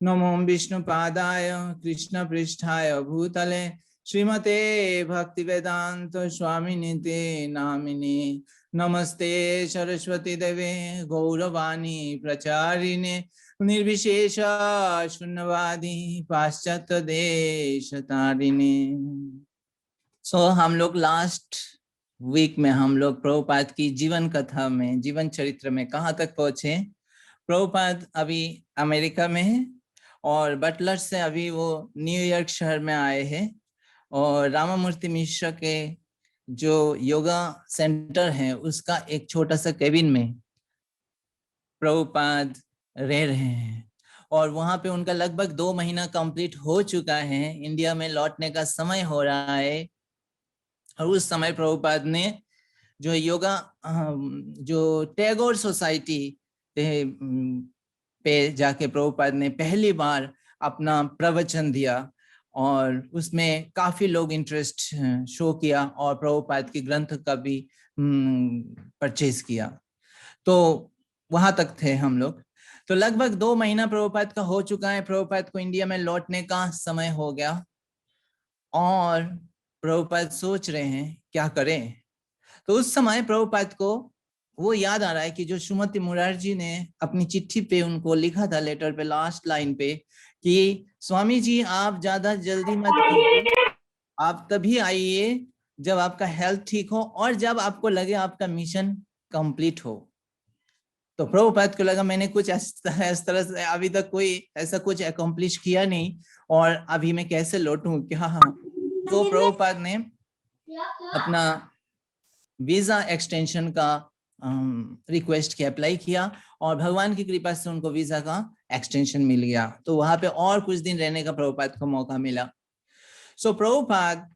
नमो विष्णुपादाय कृष्णपृष्ठाय भूतले श्रीमते भक्तिवेदांत स्वामिनिते नामिने। नमस्ते सरस्वती देवे गौरवाणी प्रचारिणे निर्विशेष शून्यवादी पाश्चात्य देश तारिणे। हम लोग लास्ट वीक में हम लोग प्रभुपाद की जीवन कथा में, जीवन चरित्र में कहाँ तक पहुंचे। प्रभुपाद अभी अमेरिका में है और बटलर से अभी वो न्यूयॉर्क शहर में आए हैं और रामामूर्ति मिश्र के जो योगा सेंटर है उसका एक छोटा सा केबिन में प्रभुपाद रह रहे हैं और वहां पे उनका लगभग 2 महीना कंप्लीट हो चुका है। इंडिया में लौटने का समय हो रहा है और उस समय प्रभुपाद ने जो योगा जो टैगोर सोसाइटी पे जाके प्रभुपाद ने पहली बार अपना प्रवचन दिया और उसमें काफी लोग इंटरेस्ट शो किया और प्रभुपाद की ग्रंथ का भी परचेज किया। तो वहां तक थे हम लोग। तो लगभग 2 महीना प्रभुपाद का हो चुका है। प्रभुपाद को इंडिया में लौटने का समय हो गया और प्रभुपाद सोच रहे हैं क्या करें। तो उस समय प्रभुपाद को वो याद आ रहा है कि जो श्रीमती मुरारजी ने अपनी चिट्ठी पे उनको लिखा था, लेटर पे लास्ट लाइन पे, कि स्वामी जी आप ज्यादा जल्दी मत कीजिए, आप तभी आइए जब आपका हेल्थ ठीक हो और जब आपको लगे आपका मिशन कंप्लीट हो। तो प्रभुपाद को लगा मैंने कुछ इस तरह से अभी तक कोई ऐसा कुछ अकम्प्लिश किया नहीं और अभी मैं कैसे लौटूं क्या। तो प्रभुपाद ने अपना वीजा एक्सटेंशन का रिक्वेस्ट किया, अप्लाई किया और भगवान की कृपा से उनको वीजा का एक्सटेंशन मिल गया। तो वहां पे और कुछ दिन रहने का प्रभुपाद को मौका मिला। प्रभुपाद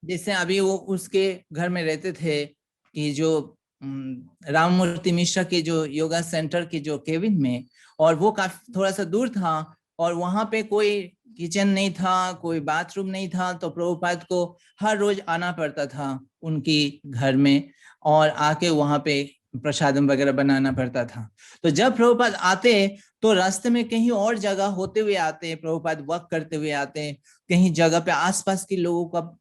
जैसे अभी वो उसके घर में रहते थे कि जो राममूर्ति मिश्रा के जो योगा सेंटर के जो केबिन में, और वो काफी थोड़ा सा दूर था और वहां पे कोई किचन नहीं था, कोई बाथरूम नहीं था। तो प्रभुपाद को हर रोज आना पड़ता था उनकी घर में और आके वहां पे प्रसादम वगैरह बनाना पड़ता था। तो जब प्रभुपाद आते तो रास्ते में कहीं और जगह होते हुए आते, प्रभुपाद वॉक करते हुए आते, कहीं जगह पे आसपास के लोगों का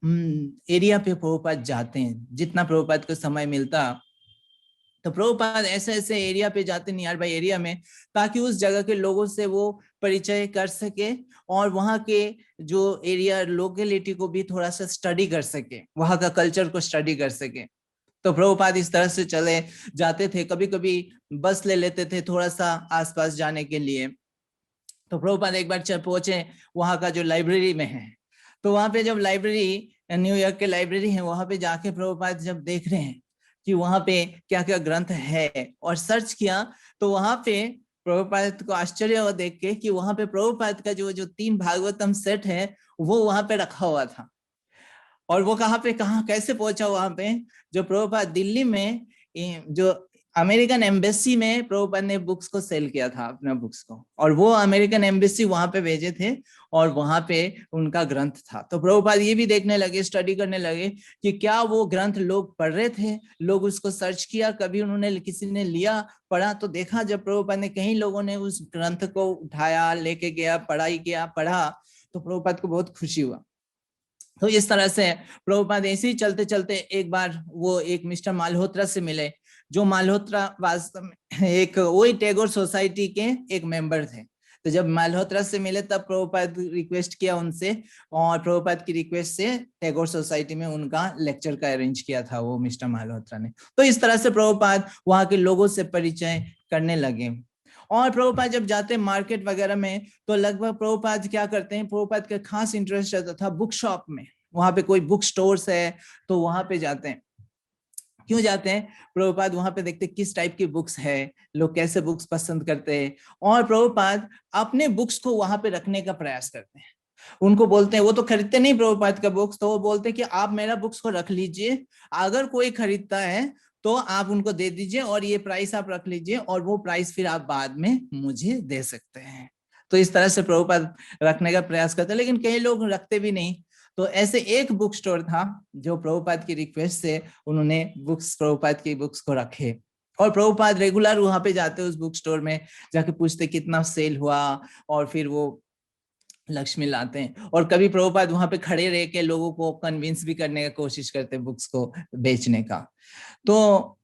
एरिया पे प्रभुपाद जाते हैं जितना प्रभुपाद को समय मिलता। तो प्रभुपाद ऐसे ऐसे एरिया पे जाते, नियर बाई एरिया में, ताकि उस जगह के लोगों से वो परिचय कर सके और वहाँ के जो एरिया लोकेलिटी को भी थोड़ा सा स्टडी कर सके, वहाँ का कल्चर को स्टडी कर सके। तो प्रभुपाद इस तरह से चले जाते थे, कभी कभी बस ले लेते थे थोड़ा सा आसपास जाने के लिए। तो प्रभुपाद एक बार पहुंचे वहाँ का जो लाइब्रेरी में है, तो वहाँ पे जब लाइब्रेरी, न्यूयॉर्क के लाइब्रेरी है, वहाँ पे जाके प्रभुपाद जब देख रहे हैं कि वहाँ पे क्या क्या ग्रंथ है और सर्च किया, तो वहाँ पे प्रभुपाद को आश्चर्य हुआ देख के कि वहाँ पे प्रभुपाद का जो 3 भागवतम सेट है वो वहाँ पे रखा हुआ था। और वो कहाँ कैसे पहुंचा वहां पे, जो प्रभुपाद दिल्ली में जो अमेरिकन एम्बेसी में प्रभुपाद ने बुक्स को सेल किया था, अपना बुक्स को, और वो अमेरिकन एम्बेसी वहां पे भेजे थे और वहां पे उनका ग्रंथ था। तो प्रभुपाद ये भी देखने लगे, स्टडी करने लगे कि क्या वो ग्रंथ लोग पढ़ रहे थे, लोग उसको सर्च किया, कभी उन्होंने किसी ने लिया पढ़ा। तो देखा जब प्रभुपाद ने कहीं लोगों ने उस ग्रंथ को उठाया, लेके गया, पढ़ाई किया, पढ़ा, तो प्रभुपाद को बहुत खुशी हुआ। तो इस तरह से प्रभुपाद ऐसे ही चलते चलते एक बार वो एक मिस्टर मालहोत्रा से मिले, जो मालहोत्रा वास्तव में एक वही टैगोर सोसाइटी के एक मेंबर थे। तो जब मालहोत्रा से मिले तब प्रभुपाद रिक्वेस्ट किया उनसे, और प्रभुपाद की रिक्वेस्ट से टैगोर सोसाइटी में उनका लेक्चर का अरेंज किया था वो मिस्टर मालहोत्रा ने। तो इस तरह से प्रभुपाद वहां के लोगों से परिचय करने लगे। और प्रभुपाद जब जाते मार्केट वगैरह में तो लगभग प्रभुपाद क्या करते हैं, प्रभुपाद का खास इंटरेस्ट रहता था बुक शॉप में, वहां पे कोई बुक स्टोर्स है तो वहां पे जाते हैं। क्यों जाते हैं, प्रभुपाद वहां पे देखते किस टाइप की बुक्स है, लोग कैसे बुक्स पसंद करते हैं, और प्रभुपाद अपने बुक्स को वहां पे रखने का प्रयास करते हैं। उनको बोलते हैं, वो तो खरीदते नहीं प्रभुपाद का बुक्स, तो वो बोलते हैं कि आप मेरा बुक्स को रख लीजिए, अगर कोई खरीदता है तो आप उनको दे दीजिए और ये प्राइस आप रख लीजिए और वो प्राइस फिर आप बाद में मुझे दे सकते हैं। तो इस तरह से प्रभुपाद रखने का प्रयास करते हैं, लेकिन कई लोग रखते भी नहीं। तो ऐसे एक बुक स्टोर था जो प्रभुपाद की रिक्वेस्ट से उन्होंने बुक्स, प्रभुपाद की बुक्स को रखे। और प्रभुपाद रेगुलर वहां पे जाते उस बुक स्टोर में, जाके पूछते कितना सेल हुआ, और फिर वो लक्ष्मी लाते हैं। और कभी प्रभुपाद वहां पे खड़े रह के लोगों को कन्विंस भी करने का कोशिश करते हैं बुक्स को बेचने का। तो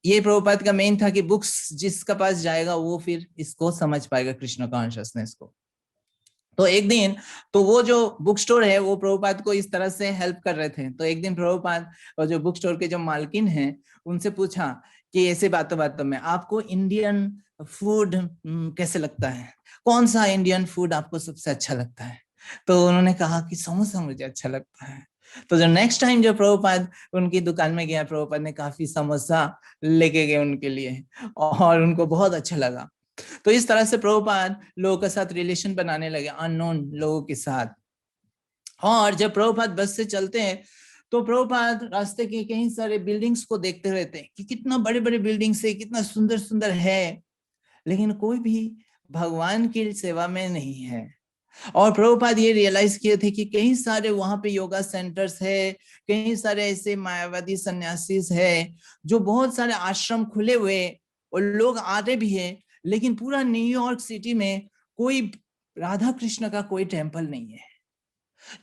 ये प्रभुपाद का मेन था कि बुक्स जिसका पास जाएगा वो फिर इसको समझ पाएगा, कृष्ण कॉन्शियसनेस को। तो एक दिन, तो वो जो बुक स्टोर है वो प्रभुपाद को इस तरह से हेल्प कर रहे थे। तो एक दिन प्रभुपाद और जो बुक स्टोर के जो मालकिन हैं उनसे पूछा कि ऐसे बातों बातों में आपको इंडियन फूड कैसे लगता है, कौन सा इंडियन फूड आपको सबसे अच्छा लगता है। तो उन्होंने कहा कि समोसा मुझे अच्छा लगता है। तो जो नेक्स्ट टाइम जो प्रभुपाद उनकी दुकान में गया, प्रभुपाद ने काफी समोसा लेके गए उनके लिए, और उनको बहुत अच्छा लगा। तो इस तरह से प्रभुपाद लोगों के साथ रिलेशन बनाने लगे, अननोन लोगों के साथ। और जब प्रभुपाद बस से चलते हैं तो प्रभुपाद रास्ते के कई सारे बिल्डिंग्स को देखते रहते हैं कि कितना बड़े बड़े बिल्डिंग्स है, कितना सुंदर सुंदर है, लेकिन कोई भी भगवान की सेवा में नहीं है। और प्रभुपाद ये रियलाइज किए थे कि कई सारे वहां पे योगा सेंटर्स है, कई सारे ऐसे मायावादी सन्यासीस है, जो बहुत सारे आश्रम खुले हुए और लोग आते भी है, लेकिन पूरा न्यूयॉर्क सिटी में कोई राधा कृष्ण का कोई टेम्पल नहीं है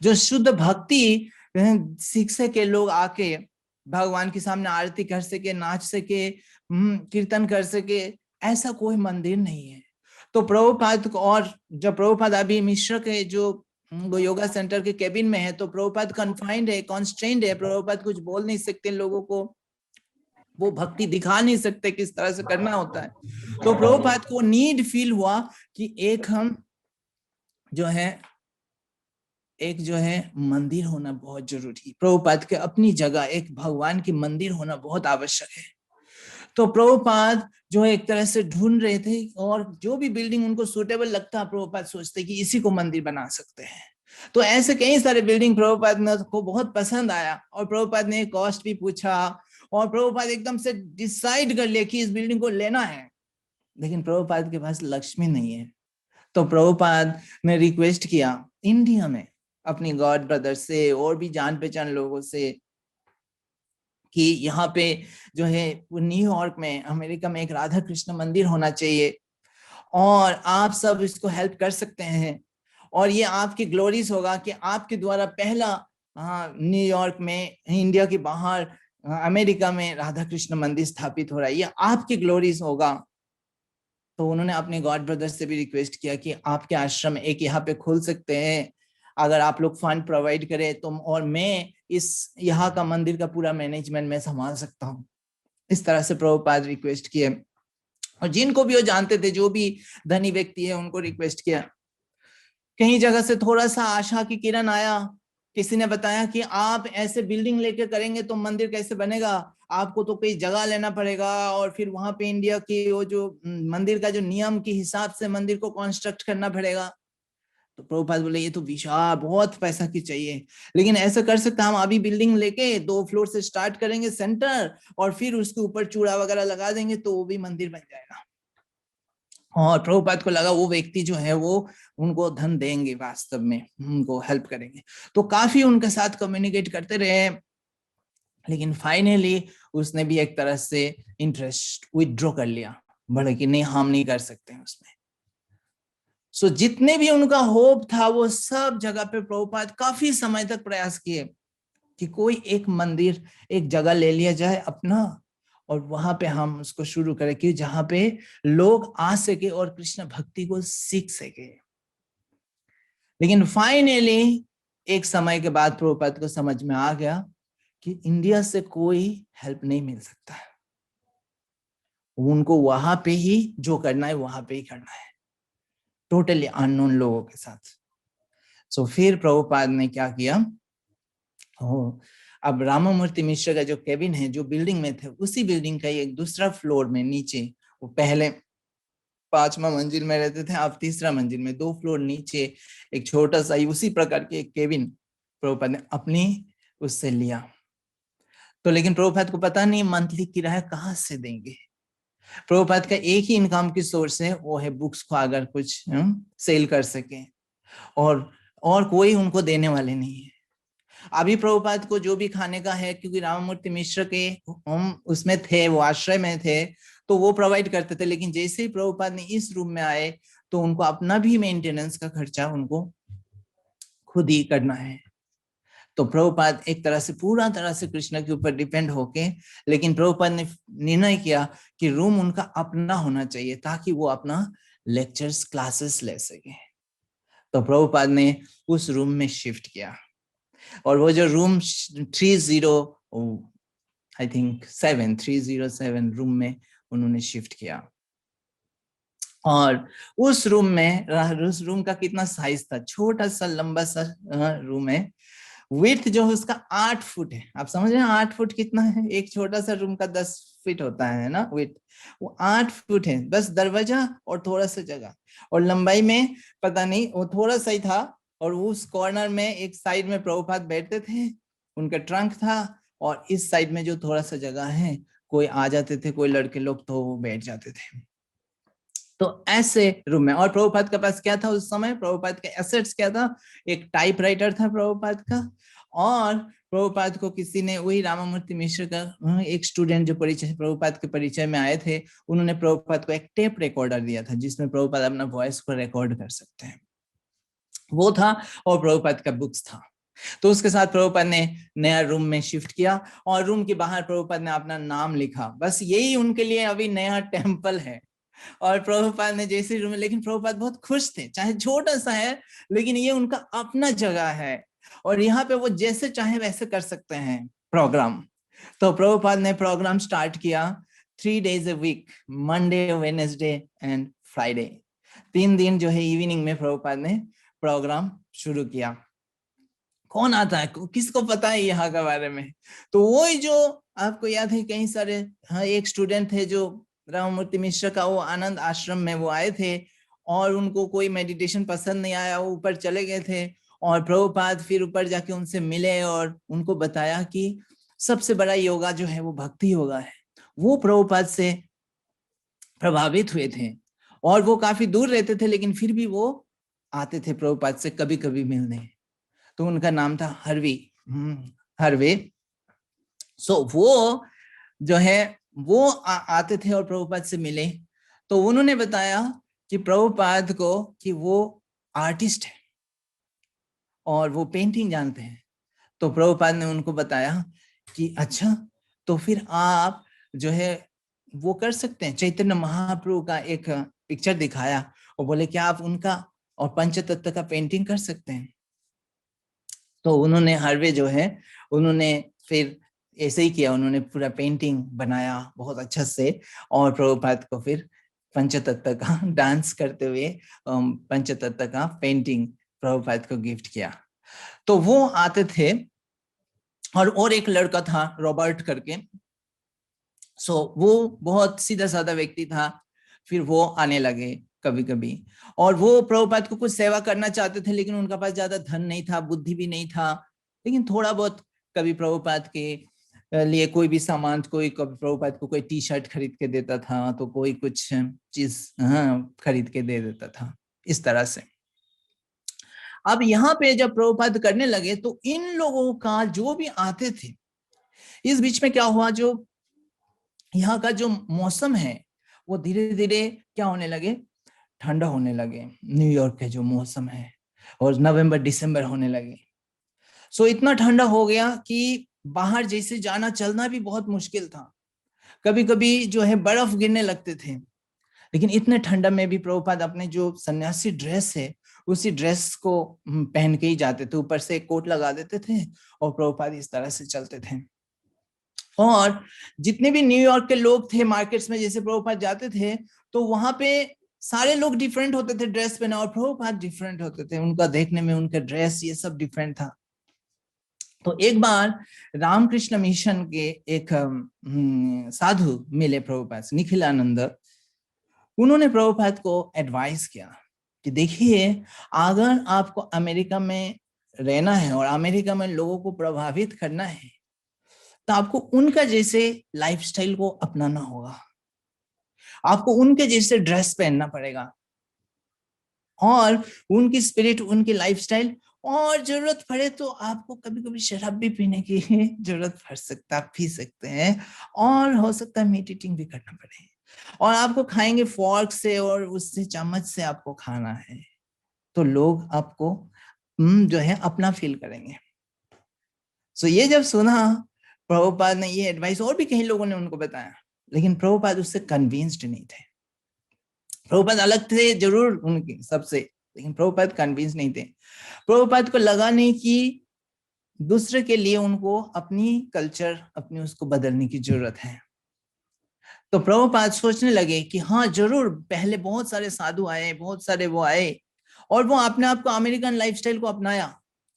जो शुद्ध भक्ति सीख सके, लोग आके भगवान के सामने आरती कर सके, नाच सके, कीर्तन कर सके, ऐसा कोई मंदिर नहीं है। तो प्रभुपाद को, और जब प्रभुपाद अभी मिश्र के जो वो योगा सेंटर के केबिन में है, तो प्रभुपाद कन्फाइंड है, कॉन्स्ट्रेंड है, प्रभुपाद कुछ बोल नहीं सकते लोगों को, वो भक्ति दिखा नहीं सकते किस तरह से करना होता है। तो प्रभुपाद को नीड फील हुआ कि एक हम जो है एक जो है मंदिर होना बहुत जरूरी, प्रभुपाद के अपनी जगह एक भगवान की मंदिर होना बहुत आवश्यक है। तो प्रभुपाद जो है एक तरह से ढूंढ रहे थे, और जो भी बिल्डिंग उनको सूटेबल लगता प्रभुपाद सोचते कि इसी को मंदिर बना सकते हैं। तो ऐसे कई सारे बिल्डिंग प्रभुपाद को बहुत पसंद आया, और प्रभुपाद ने कॉस्ट भी पूछा, और प्रभुपाद एकदम से डिसाइड कर लिया कि इस बिल्डिंग को लेना है। लेकिन प्रभुपाद के पास लक्ष्मी नहीं है। तो प्रभुपाद ने रिक्वेस्ट किया इंडिया में अपनी गॉड ब्रदर से और भी जान पहचान लोगों से कि यहाँ पे जो है न्यूयॉर्क में, अमेरिका में एक राधा कृष्ण मंदिर होना चाहिए, और आप सब इसको हेल्प कर सकते हैं, और ये आपकी ग्लोरीज होगा कि आपके द्वारा पहला न्यूयॉर्क में, इंडिया के बाहर, अमेरिका में राधा कृष्ण मंदिर स्थापित हो रहा है, ये आपकी ग्लोरीज होगा। तो उन्होंने अपने गॉड ब्रदर से भी रिक्वेस्ट किया कि आपके आश्रम एक यहाँ पे खोल सकते हैं, अगर आप लोग फंड प्रोवाइड करें तो, और मैं इस यहाँ का मंदिर का पूरा मैनेजमेंट मैं संभाल सकता हूँ। इस तरह से प्रभुपाद रिक्वेस्ट किए, और जिनको भी वो जानते थे, जो भी धनी व्यक्ति है, उनको रिक्वेस्ट किया। कहीं जगह से थोड़ा सा आशा की किरण आया, किसी ने बताया कि आप ऐसे बिल्डिंग लेके करेंगे तो मंदिर कैसे बनेगा, आपको तो कोई जगह लेना पड़ेगा, और फिर वहां पे इंडिया की वो जो मंदिर का जो नियम के हिसाब से मंदिर को कंस्ट्रक्ट करना पड़ेगा। तो प्रभुपाद बोले ये तो विशाल, बहुत पैसा की चाहिए, लेकिन ऐसा कर सकते हम अभी बिल्डिंग लेके 2 फ्लोर से स्टार्ट करेंगे सेंटर, और फिर उसके ऊपर चूड़ा वगैरह लगा देंगे तो वो भी मंदिर बन जाएगा। और प्रभुपाद को लगा वो व्यक्ति जो है वो उनको धन देंगे, वास्तव में उनको हेल्प करेंगे। तो काफी उनके साथ कम्युनिकेट करते रहे, लेकिन फाइनली उसने भी एक तरह से इंटरेस्ट विथड्रॉ कर लिया, बोले कि नहीं, हम नहीं कर सकते हैं उसमें। सो जितने भी उनका होप था वो सब जगह पे प्रभुपाद काफी समय तक प्रयास किए कि कोई एक मंदिर, एक जगह ले लिया जाए अपना, और वहां पे हम उसको शुरू करें कि जहां पे लोग आ सके और कृष्ण भक्ति को सीख सके। लेकिन फाइनली एक समय के बाद प्रभुपाद को समझ में आ गया कि इंडिया से कोई हेल्प नहीं मिल सकता, उनको वहां पे ही जो करना है वहां पे ही करना है, टोटली अननोन लोगों के साथ। सो फिर प्रभुपाद ने क्या किया, अब रामामूर्ति मिश्र का जो केबिन है, जो बिल्डिंग में थे, उसी बिल्डिंग का एक दूसरा फ्लोर में नीचे, वो पहले 5वां मंजिल में रहते थे, अब 3रा मंजिल में 2 फ्लोर नीचे एक छोटा सा उसी प्रकार के एक केबिन प्रभुपाद ने अपनी उससे लिया। तो लेकिन प्रभुपाद को पता नहीं मंथली किराया कहाँ से देंगे। प्रभुपाद का एक ही इनकम की सोर्स है, वो है बुक्स को अगर कुछ सेल कर सके, और कोई उनको देने वाले नहीं है। अभी प्रभुपाद को जो भी खाने का है, क्योंकि रामामूर्ति मिश्र के हम उसमें थे, वो आश्रय में थे, तो वो प्रोवाइड करते थे, लेकिन जैसे ही प्रभुपाद ने इस रूम में आए तो उनको अपना भी मेंटेनेंस का खर्चा उनको खुद ही करना है। तो प्रभुपाद एक तरह से पूरा तरह से कृष्ण के ऊपर डिपेंड होके, लेकिन प्रभुपाद ने निर्णय किया कि रूम उनका अपना होना चाहिए ताकि वो अपना लेक्चर्स क्लासेस ले सके। तो प्रभुपाद ने उस रूम में शिफ्ट किया, और वो जो रूम 307 रूम में उन्होंने शिफ्ट किया। और उस रूम का कितना साइज था, छोटा सा लंबा सा रूम है। विड्थ जो है उसका 8 फुट है। आप समझ रहे हैं 8 फुट कितना है? एक छोटा सा रूम का 10 फीट होता है ना विड्थ, वो 8 फुट है, बस दरवाजा और थोड़ा सा जगह। और लंबाई में पता नहीं, वो थोड़ा सा ही था। और उस कॉर्नर में एक साइड में प्रभुपाद बैठते थे, उनका ट्रंक था, और इस साइड में जो थोड़ा सा जगह है, कोई आ जाते थे, कोई लड़के लोग तो वो बैठ जाते थे। तो ऐसे रूम में, और प्रभुपाद के पास क्या था उस समय, प्रभुपाद के एसेट्स क्या था, एक टाइपराइटर था प्रभुपाद का, और प्रभुपाद को किसी ने, वही रामामूर्ति मिश्र का एक स्टूडेंट जो परिचय प्रभुपाद के परिचय में आए थे, उन्होंने प्रभुपाद को एक टेप रिकॉर्डर दिया था जिसमें प्रभुपाद अपना वॉइस को रिकॉर्ड कर सकते हैं, वो था। और प्रभुपाद का बुक्स था। तो उसके साथ प्रभुपाद ने नया रूम में शिफ्ट किया, और रूम के बाहर प्रभुपाद ने अपना नाम लिखा। बस यही उनके लिए अभी नया टेम्पल है। और प्रभुपाद ने जैसे रूम में, लेकिन प्रभुपाद बहुत खुश थे, चाहे छोटा सा है लेकिन ये उनका अपना जगह है, और यहाँ पे वो जैसे चाहे वैसे कर सकते हैं प्रोग्राम। तो प्रभुपाद ने प्रोग्राम स्टार्ट किया 3 days a week, Monday, Wednesday and Friday. 3 दिन जो है इवनिंग में प्रभुपाद ने प्रोग्राम शुरू किया। कौन आता है, किसको पता है यहाँ के बारे में? तो वही जो आपको याद है, कई सारे, हाँ, एक स्टूडेंट थे जो राममूर्ति मिश्र का वो आनंद आश्रम में वो आए थे, और उनको कोई मेडिटेशन पसंद नहीं आया, वो ऊपर चले गए थे। और प्रभुपाद फिर ऊपर जाके उनसे मिले और उनको बताया कि सबसे बड़ा योगा जो है वो भक्ति योगा है। वो प्रभुपाद से प्रभावित हुए थे, और वो काफी दूर रहते थे, लेकिन फिर भी वो आते थे प्रभुपाद से कभी कभी मिलने। तो उनका नाम था हरवी, हरवे। सो वो जो है वो आते थे और प्रभुपाद से मिले। तो उन्होंने बताया कि प्रभुपाद को कि वो आर्टिस्ट है और वो पेंटिंग जानते हैं। तो प्रभुपाद ने उनको बताया कि अच्छा, तो फिर आप जो है वो कर सकते हैं। चैतन्य महाप्रभु का एक पिक्चर दिखाया और बोले क्या आप उनका और पंचतत्व का पेंटिंग कर सकते हैं? तो उन्होंने हार्वे जो है, उन्होंने फिर ऐसे ही किया, उन्होंने पूरा पेंटिंग बनाया बहुत अच्छा से, और प्रभुपाद को फिर पंचतत्व का डांस करते हुए पंचतत्व का पेंटिंग प्रभुपाद को गिफ्ट किया। तो वो आते थे, और एक लड़का था रॉबर्ट करके। सो वो बहुत सीधा साधा व्यक्ति था। फिर वो आने लगे कभी कभी, और वो प्रभुपाद को कुछ सेवा करना चाहते थे, लेकिन उनका पास ज्यादा धन नहीं था, बुद्धि भी नहीं था, लेकिन थोड़ा बहुत कभी प्रभुपाद के लिए कोई भी सामान, कोई कभी प्रभुपाद को कोई टी शर्ट खरीद के देता था, तो कोई कुछ चीज खरीद के दे देता था, इस तरह से। अब यहाँ पे जब प्रभुपाद करने लगे तो इन लोगों का जो भी आते थे, इस बीच में क्या हुआ, जो यहाँ का जो मौसम है वो धीरे धीरे क्या होने लगे, ठंडा होने लगे। न्यूयॉर्क के जो मौसम है, और नवंबर दिसंबर होने लगे। सो इतना ठंडा हो गया कि बाहर जैसे जाना चलना भी बहुत मुश्किल था। कभी कभी जो है बर्फ गिरने लगते थे। लेकिन इतने ठंडा में भी प्रभुपाद अपने जो सन्यासी ड्रेस है उसी ड्रेस को पहन के ही जाते थे, ऊपर से एक कोट लगा देते थे, और प्रभुपाद इस तरह से चलते थे। और जितने भी न्यूयॉर्क के लोग थे मार्केट्स में, जैसे प्रभुपाद जाते थे तो वहां पे सारे लोग डिफरेंट होते थे ड्रेस पहने, और प्रभुपाद डिफरेंट होते थे, उनका देखने में, उनका ड्रेस ये सब डिफरेंट था। तो एक बार रामकृष्ण मिशन के एक साधु मिले प्रभुपाद से, निखिलानंद। उन्होंने प्रभुपाद को एडवाइस किया कि देखिए, अगर आपको अमेरिका में रहना है और अमेरिका में लोगों को प्रभावित करना है, तो आपको उनका जैसे लाइफस्टाइल को अपनाना होगा, आपको उनके जैसे ड्रेस पहनना पड़ेगा, और उनकी स्पिरिट, उनकी लाइफस्टाइल, और जरूरत पड़े तो आपको कभी कभी शराब भी पीने की जरूरत पड़ सकता है, आप पी सकते हैं, और हो सकता है मेडिटेटिंग भी करना पड़े। और आपको खाएंगे फॉर्क से और उससे चम्मच से आपको खाना है, तो लोग आपको जो है अपना फील करेंगे। सो ये जब सुना प्रभुपाद ने ये एडवाइस, और भी कई लोगों ने उनको बताया, लेकिन प्रभुपाद उससे कन्विंस्ड नहीं थे। प्रभुपाद अलग थे जरूर उनके सबसे, लेकिन प्रभुपाद कन्विंस नहीं थे। प्रभुपाद को लगा नहीं कि दूसरे के लिए उनको अपनी कल्चर, अपनी उसको बदलने की जरूरत है। तो प्रभुपाद सोचने लगे कि हाँ जरूर, पहले बहुत सारे साधु आए, बहुत सारे वो आए, और वो अपने आप को अमेरिकन लाइफस्टाइल को अपनाया।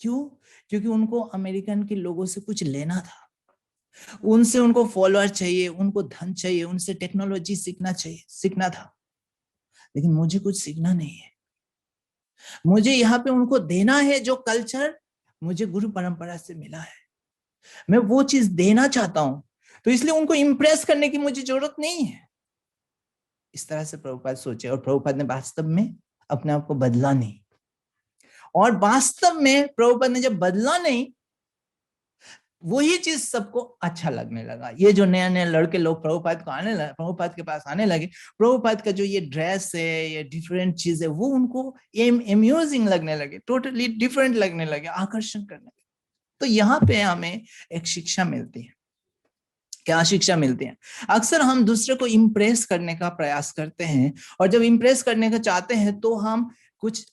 क्यों? क्योंकि उनको अमेरिकन के लोगों से कुछ लेना था, उनसे उनको फॉलोअर चाहिए, उनको धन चाहिए, उनसे टेक्नोलॉजी सीखना था। लेकिन मुझे कुछ सीखना नहीं है, मुझे यहाँ पे उनको देना है जो कल्चर मुझे गुरु परंपरा से मिला है, मैं वो चीज देना चाहता हूं। तो इसलिए उनको इंप्रेस करने की मुझे जरूरत नहीं है। इस तरह से प्रभुपाद सोचे, और प्रभुपाद ने वास्तव में अपने आप को बदला नहीं। और वास्तव में प्रभुपाद ने जब बदला नहीं, वही चीज सबको अच्छा लगने लगा। ये जो नया नया लड़के लोग प्रभुपाद को प्रभुपाद के पास आने लगे, प्रभुपाद का जो ये ड्रेस है, ये डिफरेंट चीज है, वो उनको अम्यूजिंग लगने लगे, टोटली डिफरेंट लगने लगे, आकर्षण करने लगे। तो यहाँ पे हमें एक शिक्षा मिलती है। क्या शिक्षा मिलती है? अक्सर हम दूसरे को इम्प्रेस करने का प्रयास करते हैं, और जब इम्प्रेस करने का चाहते हैं तो हम कुछ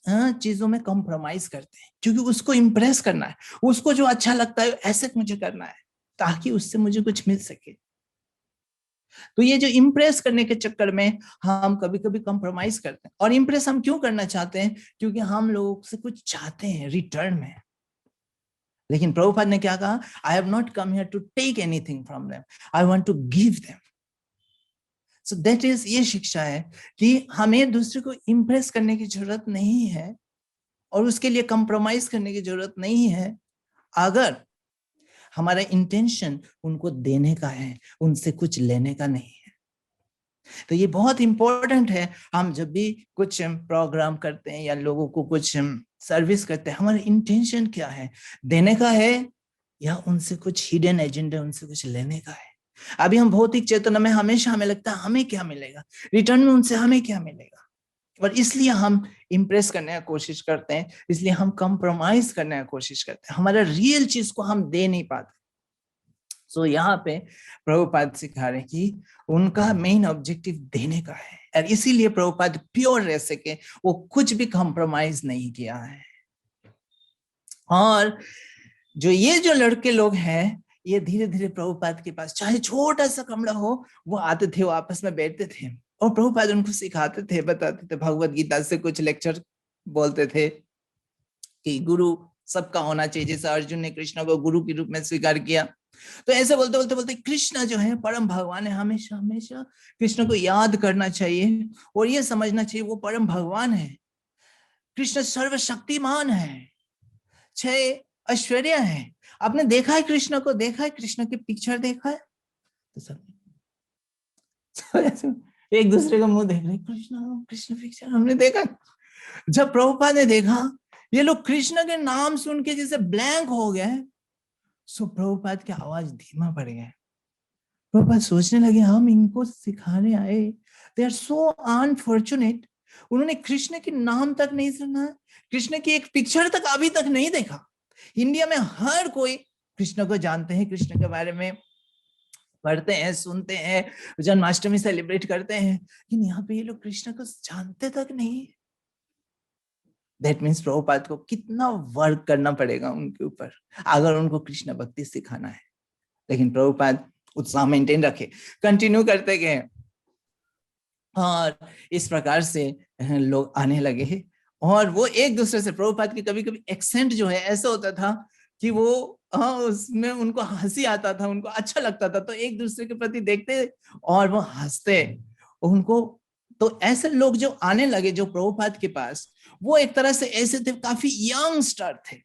चीजों में कॉम्प्रोमाइज करते हैं, क्योंकि उसको इम्प्रेस करना है, उसको जो अच्छा लगता है ऐसे मुझे करना है, ताकि उससे मुझे कुछ मिल सके। तो ये जो इम्प्रेस करने के चक्कर में हम कभी कभी कॉम्प्रोमाइज करते हैं। और इम्प्रेस हम क्यों करना चाहते हैं? क्योंकि हम लोगों से कुछ चाहते हैं रिटर्न में। लेकिन प्रभुपाद ने क्या कहा? I have not come here to take anything from them, I want to give them. So that is, ये शिक्षा है कि हमें दूसरे को इम्प्रेस करने की जरूरत नहीं है, और उसके लिए कंप्रोमाइज करने की जरूरत नहीं है, अगर हमारा इंटेंशन उनको देने का है, उनसे कुछ लेने का नहीं है। तो ये बहुत इंपॉर्टेंट है। हम जब भी कुछ प्रोग्राम करते हैं या लोगों को कुछ सर्विस करते हैं, हमारा इंटेंशन क्या है? देने का है, या उनसे कुछ हिडन एजेंडा, उनसे कुछ लेने का है? अभी हम भौतिक चेतना में हमेशा हमें लगता है हमें क्या मिलेगा, रिटर्न में उनसे हमें क्या मिलेगा, और इसलिए हम इम्प्रेस करने की कोशिश करते हैं, इसलिए हम कंप्रोमाइज करने की कोशिश करते हैं, हमारा रियल चीज को हम दे नहीं पाते। सो यहाँ पे प्रभुपाद सिखा रहे कि उनका मेन ऑब्जेक्टिव देने का है, और इसीलिए प्रभुपाद प्योर रह सके, वो कुछ भी कंप्रोमाइज नहीं किया है। और ये जो लड़के लोग हैं, ये धीरे धीरे प्रभुपाद के पास, चाहे छोटा सा कमरा हो, वो आते थे, वो आपस में बैठते थे, और प्रभुपाद उनको सिखाते थे, बताते थे, भगवत गीता से कुछ लेक्चर बोलते थे कि गुरु सबका होना चाहिए, जैसे अर्जुन ने कृष्ण को गुरु के रूप में स्वीकार किया। तो ऐसे बोलते बोलते बोलते कृष्ण जो है परम भगवान है, हमेशा हमेशा कृष्ण को याद करना चाहिए, और ये समझना चाहिए वो परम भगवान है, कृष्ण सर्वशक्तिमान है, 6 ऐश्वर्य है। आपने देखा है कृष्ण को? देखा है कृष्ण की पिक्चर? देखा है? तो सब एक दूसरे का मुंह देख रहे, कृष्ण कृष्ण पिक्चर हमने देखा। जब प्रभुपाद ने देखा ये लोग कृष्ण के नाम सुन के जैसे ब्लैंक हो गए, सो प्रभुपाद की आवाज धीमा पड़ गया। प्रभुपाद सोचने लगे हम इनको सिखाने आए, दे आर सो अनफॉर्चुनेट, उन्होंने कृष्ण के नाम तक नहीं सुना, कृष्ण की एक पिक्चर तक अभी तक नहीं देखा। इंडिया में हर कोई कृष्ण को जानते हैं, कृष्ण के बारे में पढ़ते हैं, सुनते हैं, जन्माष्टमी सेलिब्रेट करते हैं, लेकिन यहाँ पे ये लोग कृष्ण को जानते तक नहीं। दैट मीन्स प्रभुपाद को कितना वर्क करना पड़ेगा उनके ऊपर, अगर उनको कृष्ण भक्ति सिखाना है। लेकिन प्रभुपाद उत्साह मेंटेन रखे, कंटिन्यू करते गए, और इस प्रकार से लोग आने लगे। और वो एक दूसरे से, प्रभुपाद की कभी कभी एक्सेंट जो है ऐसा होता था कि वो उसमें उनको हंसी आता था, उनको अच्छा लगता था, तो एक दूसरे के प्रति देखते और वो हंसते उनको। तो ऐसे लोग जो आने लगे जो प्रभुपाद के पास, वो एक तरह से ऐसे थे, काफी यंगस्टर थे,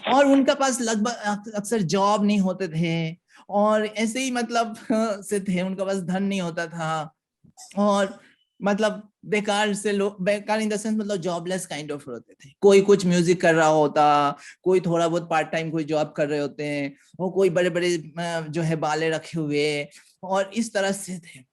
और उनके पास लगभग अक्सर जॉब नहीं होते थे, और ऐसे ही मतलब से थे, उनके पास धन नहीं होता था, और मतलब बेकार से लोग, बेकार इन द सेंस मतलब जॉबलेस काइंड ऑफ होते थे। कोई कुछ म्यूजिक कर रहा होता, कोई थोड़ा बहुत पार्ट टाइम कोई जॉब कर रहे होते हैं, और कोई बड़े बड़े जो है बाले रखे हुए, और इस तरह से थे।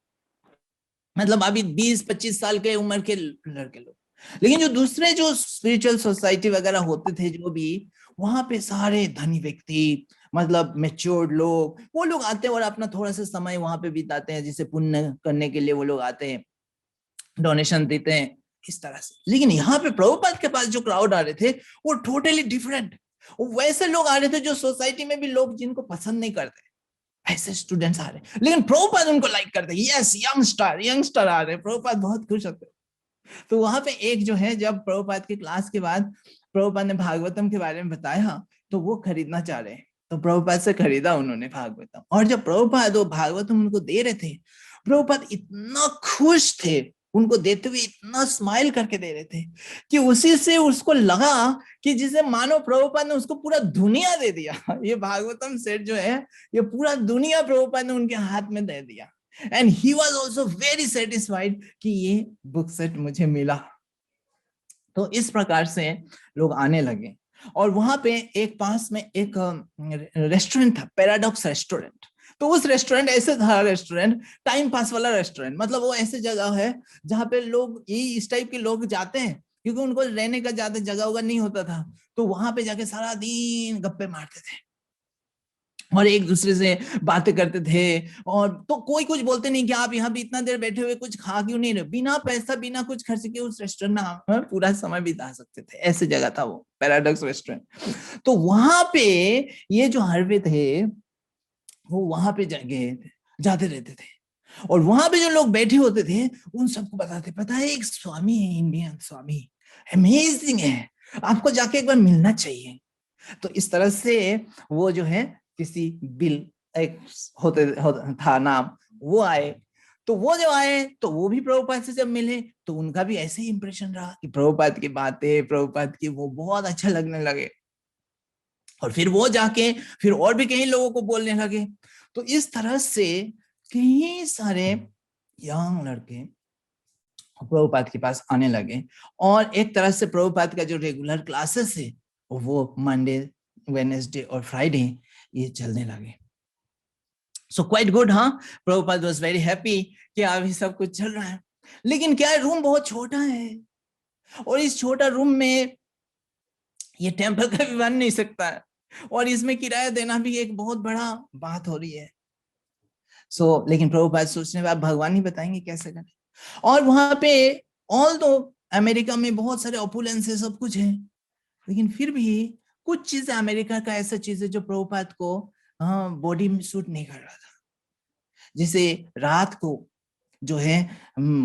मतलब अभी 20-25 साल के उम्र के लड़के लोग। लेकिन जो दूसरे जो स्पिरिचुअल सोसाइटी वगैरह होते थे जो भी, वहां पे सारे धनी व्यक्ति, मतलब मेच्योर्ड लोग, वो लोग आते हैं और अपना थोड़ा सा समय वहां पे बिताते हैं, जिसे पुण्य करने के लिए वो लोग आते हैं, डोनेशन देते हैं इस तरह से। लेकिन यहाँ पे प्रभुपाद के पास जो क्राउड आ रहे थे वो टोटली डिफरेंट। वैसे लोग आ रहे थे जो सोसाइटी में भी लोग जिनको पसंद नहीं करते, ऐसे स्टूडेंट्स आ रहे, लेकिन प्रभुपाद उनको लाइक करते। यस, यंगस्टर यंगस्टर आ रहे, प्रभुपाद बहुत खुश होते। तो वहां पे एक जो है, जब प्रभुपाद की क्लास के बाद प्रभुपाद ने भागवतम के बारे में बताया, तो वो खरीदना चाह रहे, तो प्रभुपाद से खरीदा उन्होंने भागवतम। और जब प्रभुपाद वो भागवतम उनको दे रहे थे, प्रभुपाद इतना खुश थे, उनको देते हुए इतना स्माइल करके दे रहे थे कि उसी से उसको लगा कि जिसे मानो प्रभुपाद ने उसको पूरा दुनिया दे दिया। ये भागवतम सेट जो है, ये पूरा दुनिया प्रभुपाद ने उनके हाथ में दे दिया। And he was also very satisfied कि ये बुक सेट मुझे मिला। तो इस प्रकार से लोग आने लगे। और वहां पे एक पास में एक रेस्टोरेंट था, पैराडॉक्स रेस्टोरेंट। तो उस रेस्टोरेंट ऐसे था, रेस्टोरेंट टाइम पास वाला रेस्टोरेंट, मतलब वो ऐसे जगह है जहाँ पे लोग इस टाइप के लोग जाते हैं, क्योंकि उनको रहने का ज्यादा जगह होगा नहीं होता था, तो वहां पे जाके सारा दिन गप्पे मारते थे और एक दूसरे से बातें करते थे। और तो कोई कुछ बोलते नहीं कि आप यहाँ भी इतना देर बैठे हुए कुछ खा क्यों नहीं रहे, बिना पैसा बिना कुछ खर्च के उस रेस्टोरेंट में आप पूरा समय बिता सकते थे। ऐसे जगह था वो पैराडॉक्स रेस्टोरेंट। तो वहां पे ये जो हरवे थे वो वहां पे जाते रहते थे, और वहां पे जो लोग बैठे होते थे उन सबको बताते, पता है एक स्वामी है, इंडियन स्वामी, अमेजिंग है, आपको जाके एक बार मिलना चाहिए। तो इस तरह से वो जो है किसी बिल एक था नाम, वो आए। तो वो जब आए तो वो भी प्रभुपाद से जब मिले तो उनका भी ऐसे ही इंप्रेशन रहा कि प्रभुपाद की बातें, प्रभुपाद की वो बहुत अच्छा लगने लगे। और फिर वो जाके फिर और भी कई लोगों को बोलने लगे। तो इस तरह से कई सारे यंग लड़के प्रभुपाद के पास आने लगे। और एक तरह से प्रभुपाद का जो रेगुलर क्लासेस है वो मंडे, वेडनेसडे और फ्राइडे ये चलने लगे। So quite good. हाँ, प्रभुपाद वाज वेरी हैप्पी कि अभी सब कुछ चल रहा है। लेकिन क्या है, रूम बहुत छोटा है, और इस छोटा रूम में ये टेम्पल का भी बन नहीं सकता है, और इसमें किराया देना भी एक बहुत बड़ा बात हो रही है। लेकिन प्रभुपाद सोचने बाद भगवान ही बताएंगे कैसे करें। और वहां पे ऑल दो अमेरिका में बहुत सारे ऑपुलेंस है, सब कुछ है, लेकिन फिर भी कुछ चीजें अमेरिका का ऐसा चीज है जो प्रभुपाद को बॉडी में सूट नहीं कर रहा था। जैसे रात को जो है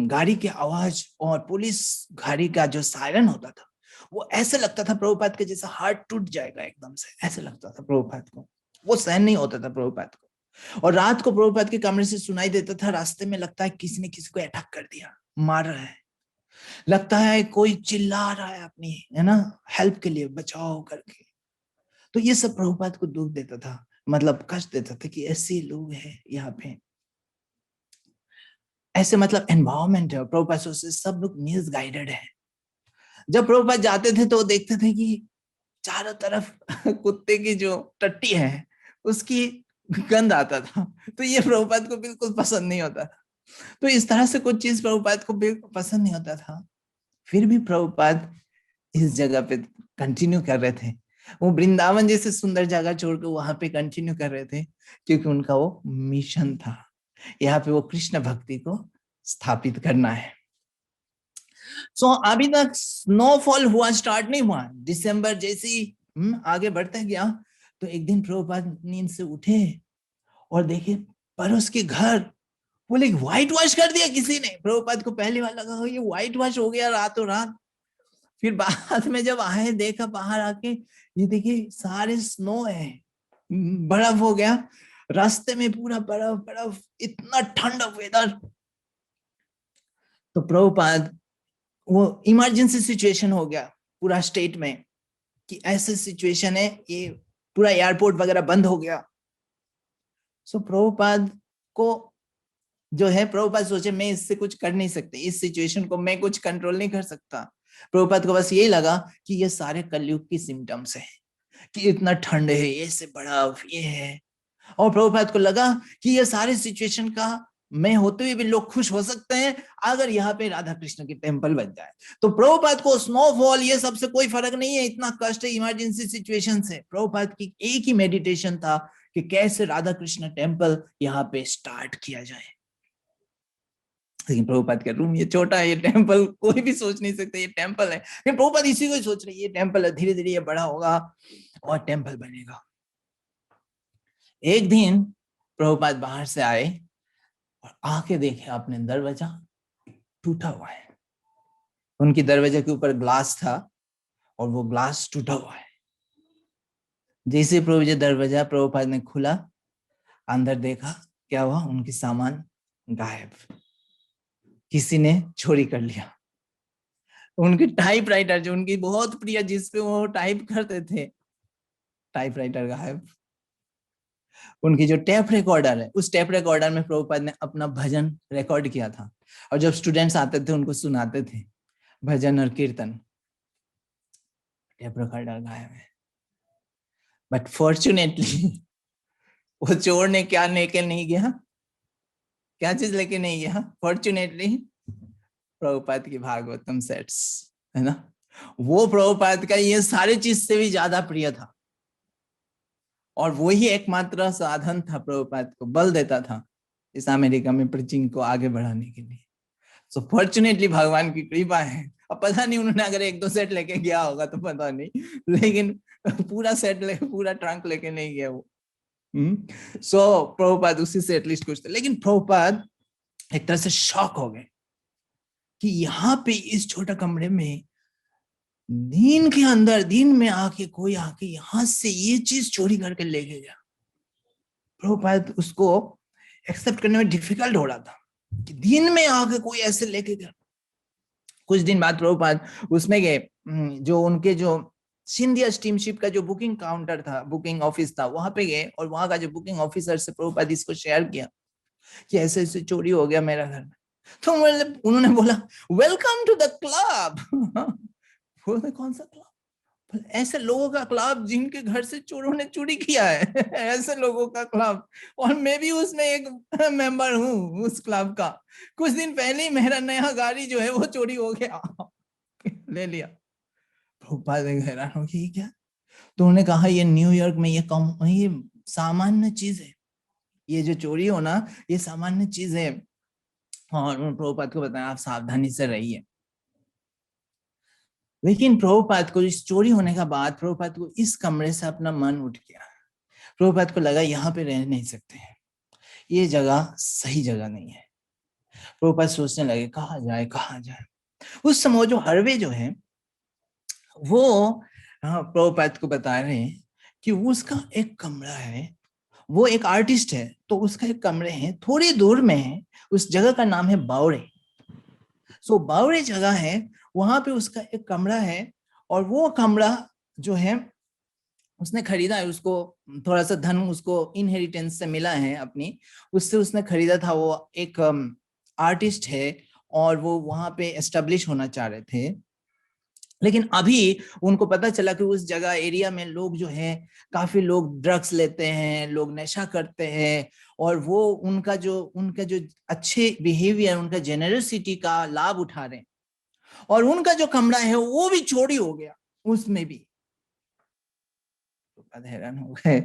गाड़ी की आवाज और पुलिस गाड़ी का जो सायरन होता था, वो ऐसे लगता था प्रभुपाद के जैसा हार्ट टूट जाएगा एकदम से, ऐसे लगता था प्रभुपाद को, वो सहन नहीं होता था प्रभुपाद को। और रात को प्रभुपाद के कमरे से सुनाई देता था, रास्ते में लगता है किसी ने किसी को अटैक कर दिया, मार रहा है, लगता है कोई चिल्ला रहा है अपनी, है ना, हेल्प के लिए, बचाओ करके। तो ये सब प्रभुपाद को दुख देता था, मतलब कष्ट देता था कि ऐसे लोग हैं यहाँ पे, ऐसे मतलब एनवायरमेंट है। प्रभुपाद सोचते सब लोग मिसगाइडेड है। जब प्रभुपाद जाते थे तो देखते थे कि चारों तरफ कुत्ते की जो टट्टी है उसकी गंध आता था, तो ये प्रभुपाद को बिल्कुल पसंद नहीं होता था। तो इस तरह से कुछ चीज प्रभुपाद को बिल्कुल पसंद नहीं होता था। फिर भी प्रभुपाद इस जगह पे कंटिन्यू कर रहे थे। वो वृंदावन जैसे सुंदर जगह छोड़ के वहां पे कंटिन्यू कर रहे थे, क्योंकि उनका वो मिशन था, यहाँ पे वो कृष्ण भक्ति को स्थापित करना है। अभी तक स्नोफॉल हुआ स्टार्ट नहीं हुआ, दिसंबर जैसे ही आगे बढ़ता गया, तो एक दिन प्रभुपाद नींद से उठे और देखे पड़ोस के घर बोले व्हाइट वॉश कर दिया किसी ने। प्रभुपाद को पहली बार लगा ये व्हाइट वॉश हो गया रातों रात। फिर बाद में जब आए देखा बाहर आके, ये देखिए सारे स्नो है, बर्फ हो गया, रास्ते में पूरा बर्फ बर्फ, इतना ठंडा वेदर। तो प्रभुपाद, वो इमरजेंसी सिचुएशन हो गया पूरा स्टेट में कि ऐसे सिचुएशन है, ये पूरा एयरपोर्ट वगैरह बंद हो गया। प्रभुपाद को जो है, प्रभुपाद सोचे मैं इससे कुछ कर नहीं सकते, इस सिचुएशन को मैं कुछ कंट्रोल नहीं कर सकता। प्रभुपाद को बस यही लगा कि ये सारे कलयुग की सिम्टम्स है, कि इतना ठंड है, ये से बर्फ ये है। और प्रभुपाद को लगा कि ये सारे सिचुएशन का में होते हुए भी लोग खुश हो सकते हैं अगर यहाँ पे राधा कृष्ण की टेम्पल बन जाए। तो प्रभुपाद को स्नोफॉल ये सबसे कोई फर्क नहीं है, इतना कष्ट है, इमरजेंसी सिचुएशन से। प्रभुपाद की एक ही मेडिटेशन था कि कैसे राधा कृष्ण टेम्पल यहाँ पे स्टार्ट किया जाए। लेकिन प्रभुपाद का रूम ये छोटा है, ये टेम्पल कोई भी सोच नहीं सकता ये टेम्पल है, लेकिन प्रभुपाद इसी को ही सोच रहे ये टेम्पल है, धीरे धीरे ये बड़ा होगा और टेम्पल बनेगा। एक दिन प्रभुपाद बाहर से आए और आके देखे अपने दरवाजा टूटा हुआ है। उनकी दरवाजे के ऊपर ग्लास था और वो ग्लास टूटा हुआ है। जैसे दरवाजा प्रभुपाद ने खुला, अंदर देखा, क्या हुआ, उनकी सामान गायब, किसी ने चोरी कर लिया। उनकी टाइपराइटर जो उनकी बहुत प्रिय, जिसपे वो टाइप करते थे, टाइपराइटर गायब। उनकी जो टेप रिकॉर्डर है, उस टेप रिकॉर्डर में प्रभुपाद ने अपना भजन रिकॉर्ड किया था और जब स्टूडेंट्स आते थे उनको सुनाते थे भजन और कीर्तन, टेप रिकॉर्डर गायब है। बट फॉर्चुनेटली वो चोर ने क्या लेके नहीं गया, क्या चीज लेके नहीं गया, फॉर्चुनेटली प्रभुपाद की भागवतम सेट्स, है ना। वो प्रभुपाद का ये सारी चीज से भी ज्यादा प्रिय था और वही एकमात्र साधन था प्रभुपाद को बल देता था इस अमेरिका में प्रीचिंग को आगे बढ़ाने के लिए। सो फॉर्चुनेटली भगवान की कृपा है। अब पता नहीं उन्होंने अगर 1-2 सेट लेके गया होगा तो पता नहीं, लेकिन पूरा सेट लेके, पूरा ट्रंक लेके नहीं गया वो। सो प्रभुपाद उसी से एटलीस्ट कुछ थे। लेकिन प्रभुपाद एक तरह से शॉक हो गए कि यहाँ पे इस छोटा कमरे में दिन के अंदर, दिन में आके कोई आके यहाँ से ये चीज चोरी करके लेके गया। प्रभुपाद उसको एक्सेप्ट करने में डिफिकल्ट हो रहा था कि दिन में आके कोई ऐसे लेके गया। कुछ दिन बाद प्रभुपाद उसमें गए, जो उनके जो सिंधिया स्टीमशिप का जो बुकिंग काउंटर था, बुकिंग ऑफिस था, वहां पे गए और वहां का जो बुकिंग ऑफिसर से प्रभुपाद इसको शेयर किया कि ऐसे ऐसे चोरी हो गया मेरा घर में। तो उन्होंने बोला वेलकम टू द क्लब। बोले कौन सा क्लब? ऐसे लोगों का क्लब जिनके घर से चोरों ने चोरी किया है। ऐसे लोगों का क्लब, और मैं भी उसमें एक मेंबर हूँ उस क्लब का। कुछ दिन पहले ही मेरा नया गाड़ी जो है वो चोरी हो गया, ले लिया। प्रभुपाद हैरान हो गए क्या? तो उन्होंने कहा ये न्यूयॉर्क में ये सामान्य चीज है, ये जो चोरी होना ये सामान्य चीज है। और प्रभुपाद को बताया आप सावधानी से रहिए। लेकिन प्रभुपाद को इस चोरी होने का बाद प्रभुपाद को इस कमरे से अपना मन उठ गया। प्रभुपाद को लगा यहाँ पे रह नहीं सकते, ये जगह सही जगह नहीं है। प्रभुपाद सोचने लगे कहाँ जाए कहाँ जाए। उस समय जो हरवे जो है वो प्रभुपाद को बता रहे हैं कि उसका एक कमरा है, वो एक आर्टिस्ट है, तो उसका एक कमरे हैं थोड़ी दूर में है। उस जगह का नाम है बावड़े। सो बावड़े जगह है, वहां पे उसका एक कमरा है और वो कमरा जो है उसने खरीदा है, उसको थोड़ा सा धन उसको इनहेरिटेंस से मिला है अपनी, उससे उसने खरीदा था। वो एक आर्टिस्ट है और वो वहां पे एस्टेब्लिश होना चाह रहे थे। लेकिन अभी उनको पता चला कि उस जगह एरिया में लोग जो हैं, काफी लोग ड्रग्स लेते हैं, लोग नशा करते हैं, और वो उनका जो अच्छे बिहेवियर, उनका जेनरसिटी का लाभ उठा रहे हैं, और उनका जो कमरा है वो भी चोरी हो गया उसमें भी। तो हैरान हो गए।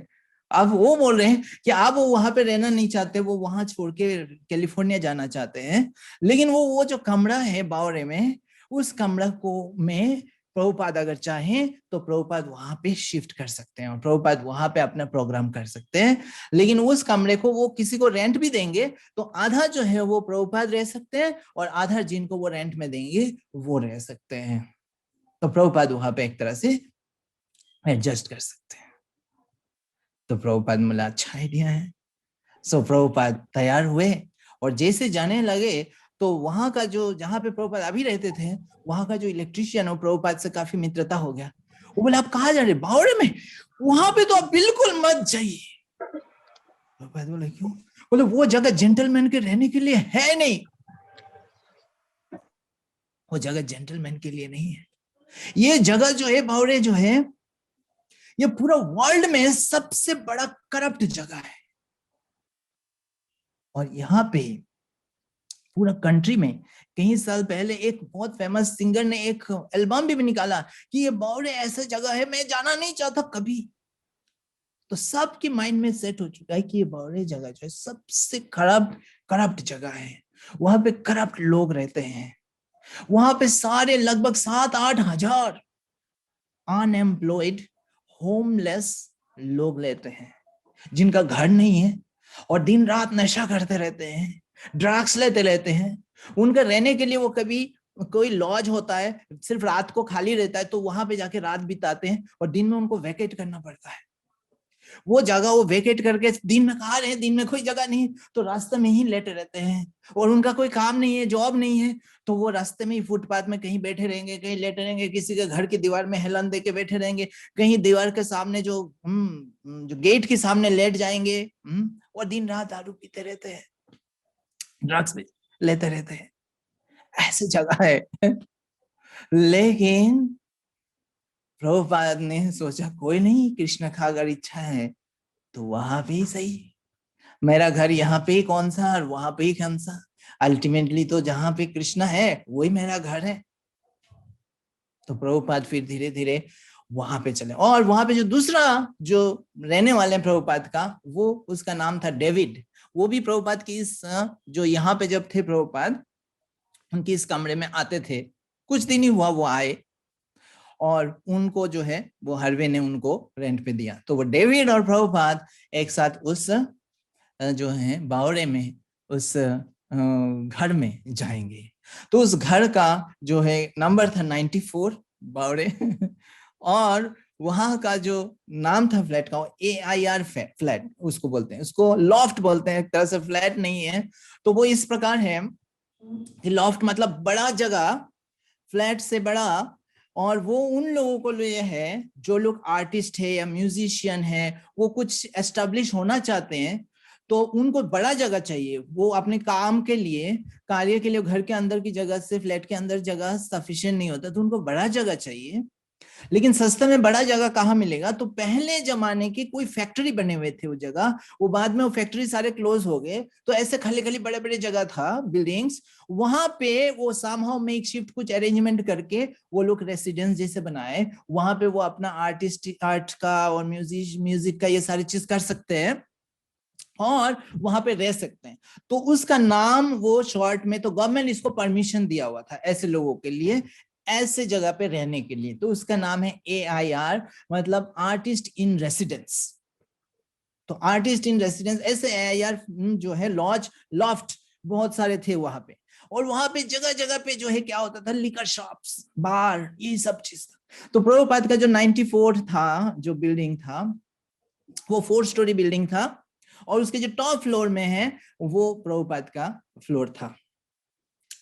अब वो बोल रहे हैं कि आप वो वहां पे रहना नहीं चाहते, वो वहां छोड़ के कैलिफोर्निया जाना चाहते हैं, लेकिन वो जो कमरा है बावरे में, उस कमरा को में प्रभुपाद अगर चाहें तो प्रभुपाद वहां पे शिफ्ट कर सकते हैं और प्रभुपाद वहां पे अपना प्रोग्राम कर सकते हैं। लेकिन उस कमरे को वो किसी को रेंट भी देंगे तो आधा जो है वो प्रभुपाद रह सकते हैं और आधा जिनको वो रेंट में देंगे वो रह सकते हैं। तो प्रभुपाद वहां पे एक तरह से एडजस्ट कर सकते हैं। तो प्रभुपाद बोला अच्छा आइडिया है। सो प्रभुपाद तैयार हुए और जैसे जाने लगे तो वहां का जो, जहां पे प्रभुपाद अभी रहते थे, वहां का जो इलेक्ट्रिशियन, वो प्रभुपाद से काफी मित्रता हो गया। वो बोले आप कहाँ जा रहे? बावड़े में? वहां पे तो आप बिल्कुल मत जाइए। प्रभुपाद बोले क्यों? बोले वो जगह जेंटलमैन के रहने के लिए है नहीं, वो जगह जेंटलमैन के लिए नहीं है। ये जगह जो है बावड़े जो है, ये पूरा वर्ल्ड में सबसे बड़ा करप्ट जगह है और यहाँ पे पूरा कंट्री में कई साल पहले एक बहुत फेमस सिंगर ने एक एल्बम भी निकाला कि ये बावड़े ऐसा जगह है, मैं जाना नहीं चाहता कभी। तो सबके माइंड में सेट हो चुका है कि ये बावड़े जगह जो है सबसे करप्ट जगह है, वहां पे करप्ट लोग रहते हैं, वहां पे सारे लगभग 7-8 हजार अनएम्प्लॉयड होमलेस लोग लेते हैं, जिनका घर नहीं है और दिन रात नशा करते रहते हैं, ड्रग्स लेते रहते हैं। उनका रहने के लिए वो कभी कोई लॉज होता है, सिर्फ रात को खाली रहता है, तो वहां पे जाके रात बिताते हैं और दिन में उनको वैकेट करना पड़ता है। वो जगह वो वेकेट करके दिन में कहा रहे, दिन में कोई जगह नहीं, तो रास्ते में ही लेटे रहते हैं और उनका कोई काम नहीं है, जॉब नहीं है, तो वो रास्ते में ही फुटपाथ में कहीं बैठे रहेंगे, कहीं लेटे रहेंगे, किसी के घर की दीवार में हेलन दे के बैठे रहेंगे, कहीं दीवार के सामने जो गेट के सामने लेट जाएंगे, और दिन रात दारू पीते रहते हैं, ड्रग्स भी लेते रहते हैं। ऐसी जगह है। लेकिन प्रभुपाद ने सोचा कोई नहीं, कृष्ण का अगर इच्छा है तो वहां पे ही सही, मेरा घर यहाँ पे ही कौन सा और वहां पे ही कौन सा, अल्टीमेटली तो जहां पे कृष्ण है वही मेरा घर है। तो प्रभुपाद फिर धीरे धीरे वहां पे चले, और वहां पे जो दूसरा जो रहने वाले प्रभुपाद का, वो उसका नाम था डेविड। वो भी प्रभुपाद की इस जो यहाँ पे जब थे प्रभुपाद उनकी इस कमरे में आते थे, कुछ दिन ही हुआ वो आए और उनको जो है वो हरवे ने उनको रेंट पे दिया। तो वो डेविड और प्रभुपाद एक साथ उस जो है बावड़े में उस घर में जाएंगे। तो उस घर का जो है नंबर था 94 बावड़े और वहां का जो नाम था फ्लैट का AIR फ्लैट उसको बोलते हैं, उसको लॉफ्ट बोलते हैं, एक तरह से फ्लैट नहीं है। तो वो इस प्रकार है कि लॉफ्ट मतलब बड़ा जगह, फ्लैट से बड़ा, और वो उन लोगों को लिए है जो लोग आर्टिस्ट है या म्यूजिशियन है, वो कुछ एस्टेब्लिश होना चाहते हैं, तो उनको बड़ा जगह चाहिए, वो अपने काम के लिए, कार्य के लिए घर के अंदर की जगह से फ्लैट के अंदर जगह सफिशिएंट नहीं होता, तो उनको बड़ा जगह चाहिए। लेकिन सस्ते में बड़ा जगह कहाँ मिलेगा? तो पहले जमाने की कोई फैक्ट्री बने हुए थे वो जगह, वो बाद में वो फैक्ट्री सारे क्लोज हो गए, तो ऐसे खाली खाली बड़े बड़े जगह था, बिल्डिंग्स, वहां पे वो सामहाउ मेक शिफ्ट कुछ अरेंजमेंट करके वो लोग रेसिडेंस जैसे बनाए, वहां पे वो अपना आर्ट का और म्यूजिक का ये सारी चीज कर सकते हैं और वहां पे रह सकते हैं। तो उसका नाम वो शॉर्ट में, तो गवर्नमेंट इसको परमिशन दिया हुआ था ऐसे लोगों के लिए, ऐसे जगह पे रहने के लिए, तो उसका नाम है AIR, मतलब आर्टिस्ट इन रेसिडेंस। तो आर्टिस्ट इन रेसिडेंस ऐसे AIR जो है लॉज लॉफ्ट बहुत सारे थे वहां पे, और वहां पे जगह जगह पे जो है क्या होता था, लिकर शॉप्स, बार, ये सब चीज था। तो प्रभुपाद का जो 94 था जो बिल्डिंग था, वो 4 स्टोरी बिल्डिंग था, और उसके जो टॉप फ्लोर में है वो प्रभुपाद का फ्लोर था।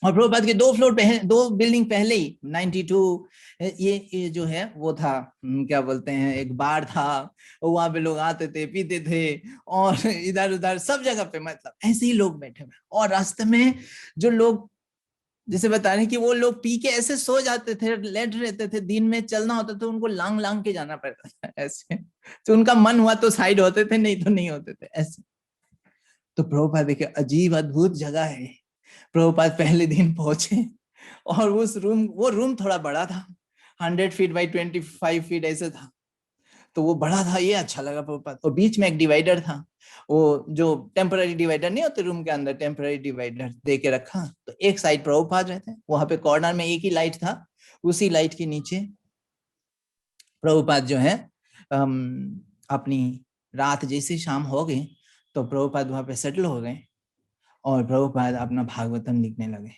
और प्रभुपाद के 2 फ्लोर पहले, 2 बिल्डिंग पहले ही 92 ये जो है वो था, क्या बोलते हैं, एक बार था, वहां पे लोग आते थे, पीते थे, और इधर उधर सब जगह पे मतलब ऐसे ही लोग बैठे हुए, और रास्ते में जो लोग जैसे बता रहे हैं कि वो लोग पी के ऐसे सो जाते थे, लेट रहते थे, दिन में चलना होता था उनको लांग लांग के जाना पड़ता था ऐसे, तो उनका मन हुआ तो साइड होते थे, नहीं तो नहीं होते थे ऐसे। तो प्रभुपाद देखिए अजीब अद्भुत जगह है। प्रभुपाद पहले दिन पहुंचे और उस रूम, वो रूम थोड़ा बड़ा था, 100 फीट बाई 25 फीट ऐसे था, तो वो बड़ा था, ये अच्छा लगा प्रभुपाद। और बीच में एक डिवाइडर था, वो जो टेम्पररी डिवाइडर नहीं होते रूम के अंदर, टेम्पररी डिवाइडर दे के रखा, तो एक साइड प्रभुपाद रहते हैं, वहां पे कॉर्नर में एक ही लाइट था, उसी लाइट के नीचे प्रभुपाद जो है अपनी रात जैसे शाम हो गई तो प्रभुपाद वहां पे सेटल हो गए, और प्रभुपाद अपना भागवतम लिखने लगे।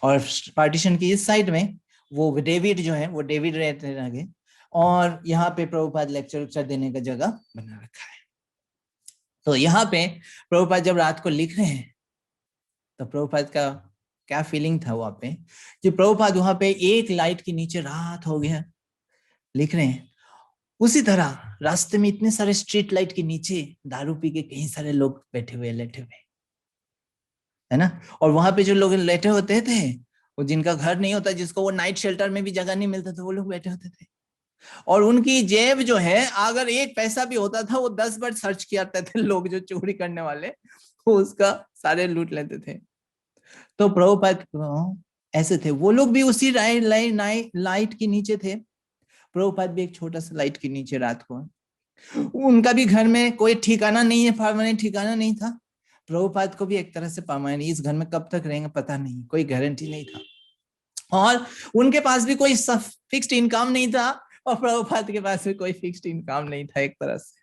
और पार्टीशन की इस साइड में वो डेविड जो है वो डेविड रहते लगे, और यहाँ पे प्रभुपाद लेक्चर देने का जगह बना रखा है। तो यहाँ पे प्रभुपाद जब रात को लिख रहे हैं तो प्रभुपाद का क्या फीलिंग था वहां पे, कि प्रभुपाद वहां पे एक लाइट के नीचे रात हो गया लिख रहे हैं, उसी तरह रास्ते में इतने सारे स्ट्रीट लाइट के नीचे दारू पी के कई सारे लोग बैठे हुए लेटे हुए, है ना। और वहां पे जो लोग लेटे होते थे, वो जिनका घर नहीं होता, जिसको वो नाइट शेल्टर में भी जगह नहीं मिलता था, वो लोग बैठे होते थे, और उनकी जेब जो है अगर एक पैसा भी होता था वो 10 बार सर्च किया करते थे लोग जो चोरी करने वाले, वो उसका सारे लूट लेते थे। तो प्रभुपाद ऐसे थे, वो लोग भी उसी लाइट के नीचे थे। प्रभुपाद भी एक छोटा सा लाइट के नीचे रात को। उनका भी घर में कोई ठिकाना नहीं है, परमानेंट ठिकाना नहीं था। प्रभुपाद को भी एक तरह से परमानेंट, इस घर में कब तक रहेंगे पता नहीं, कोई गारंटी नहीं था। और उनके पास भी कोई फिक्स्ड इनकम नहीं था, और प्रभुपाद के पास भी कोई फिक्स्ड इनकम नहीं था एक तरह से।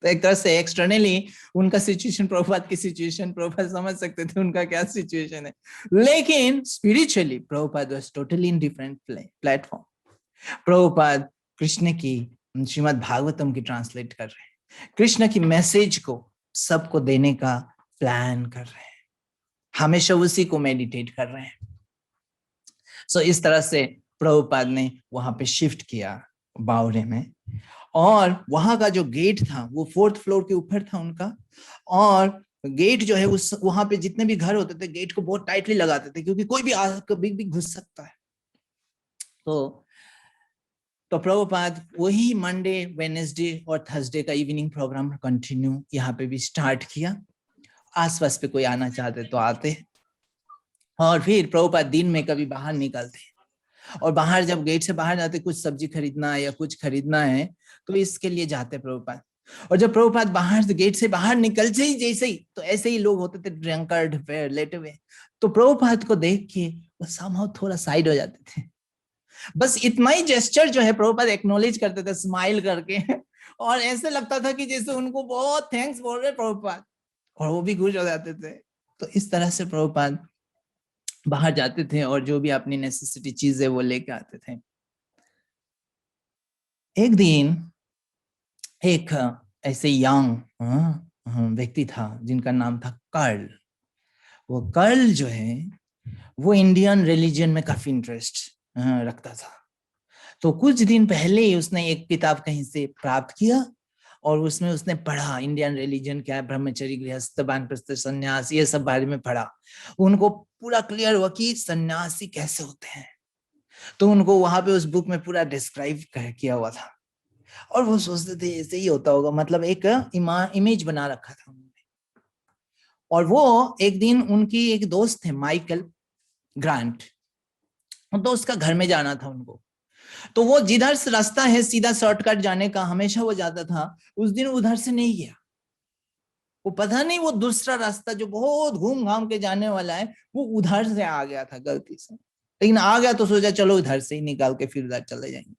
तो एक तरह से एक्सटर्नली उनका सिचुएशन, प्रभुपाद की सिचुएशन, प्रभुपाद समझ सकते थे उनका क्या सिचुएशन है। लेकिन spiritually Prabhupada was totally in different platform. Prabhupada Krishna की श्रीमद् भागवतम की ट्रांसलेट कर रहे हैं, कृष्ण की मैसेज को सबको देने का प्लान कर रहे हैं, हमेशा उसी को मेडिटेट कर रहे हैं। सो इस तरह से प्रभुपाद ने वहां पे शिफ्ट किया बावरे में, और वहां का जो गेट था वो 4th फ्लोर के ऊपर था उनका। और गेट जो है उस वहां पे जितने भी घर होते थे गेट को बहुत टाइटली लगाते थे, क्योंकि कोई भी कभी भी घुस सकता है। तो प्रभुपाद वही मंडे, वेडनेसडे और थर्सडे का इवनिंग प्रोग्राम कंटिन्यू यहाँ पे भी स्टार्ट किया। आसपास पे कोई आना चाहते तो आते, और फिर प्रभुपाद दिन में कभी बाहर निकलते, और बाहर जब गेट से बाहर जाते, कुछ सब्जी खरीदना है या कुछ खरीदना है तो इसके लिए जाते प्रभुपाद। और जब प्रभुपाद बाहर गेट से बाहर निकलते ही जैसे ही, तो ऐसे ही लोग होते थे ड्रंकर्ड लेटे हुए, तो प्रभुपाद को देख के वो समहाउ थोड़ा साइड हो जाते थे। बस इतना ही जेस्चर जो है प्रभुपाद एक्नॉलेज करते थे स्माइल करके, और ऐसे लगता था कि जैसे उनको बहुत थैंक्स बोल रहे प्रभुपाद, और वो भी खुश हो जाते थे। तो इस तरह से प्रभुपाद बाहर जाते थे और जो भी अपनी नेसेसिटी चीज है वो लेके आते थे। एक दिन एक ऐसे यंग व्यक्ति था जिनका नाम था कर्ल। वो कर्ल जो है वो इंडियन रिलीजन में काफी इंटरेस्ट रखता था। तो कुछ दिन पहले ही उसने एक किताब कहीं से प्राप्त किया, और उसमें उसने पढ़ा इंडियन रिलीजन क्या है, ब्रह्मचर्य, गृहस्थ, वानप्रस्थ, सन्यास, ये सब बारे में पढ़ा। उनको पूरा क्लियर हुआ कि सन्यासी कैसे होते हैं। तो उनको वहां पे उस बुक में पूरा डिस्क्राइब किया हुआ था, और वो सोचते थे ऐसे ही होता होगा, मतलब एक इमेज बना रखा था उन्होंने। और वो एक दिन उनकी एक दोस्त थे माइकल ग्रांट, तो उसका घर में जाना था उनको। तो वो जिधर से रास्ता है सीधा शॉर्टकट जाने का हमेशा वो जाता था, उस दिन उधर से नहीं गया। वो पता नहीं वो दूसरा रास्ता जो बहुत घूम घाम के जाने वाला है वो उधर से आ गया था गलती से। लेकिन आ गया तो सोचा चलो इधर से ही निकाल के फिर उधर चले जाएंगे।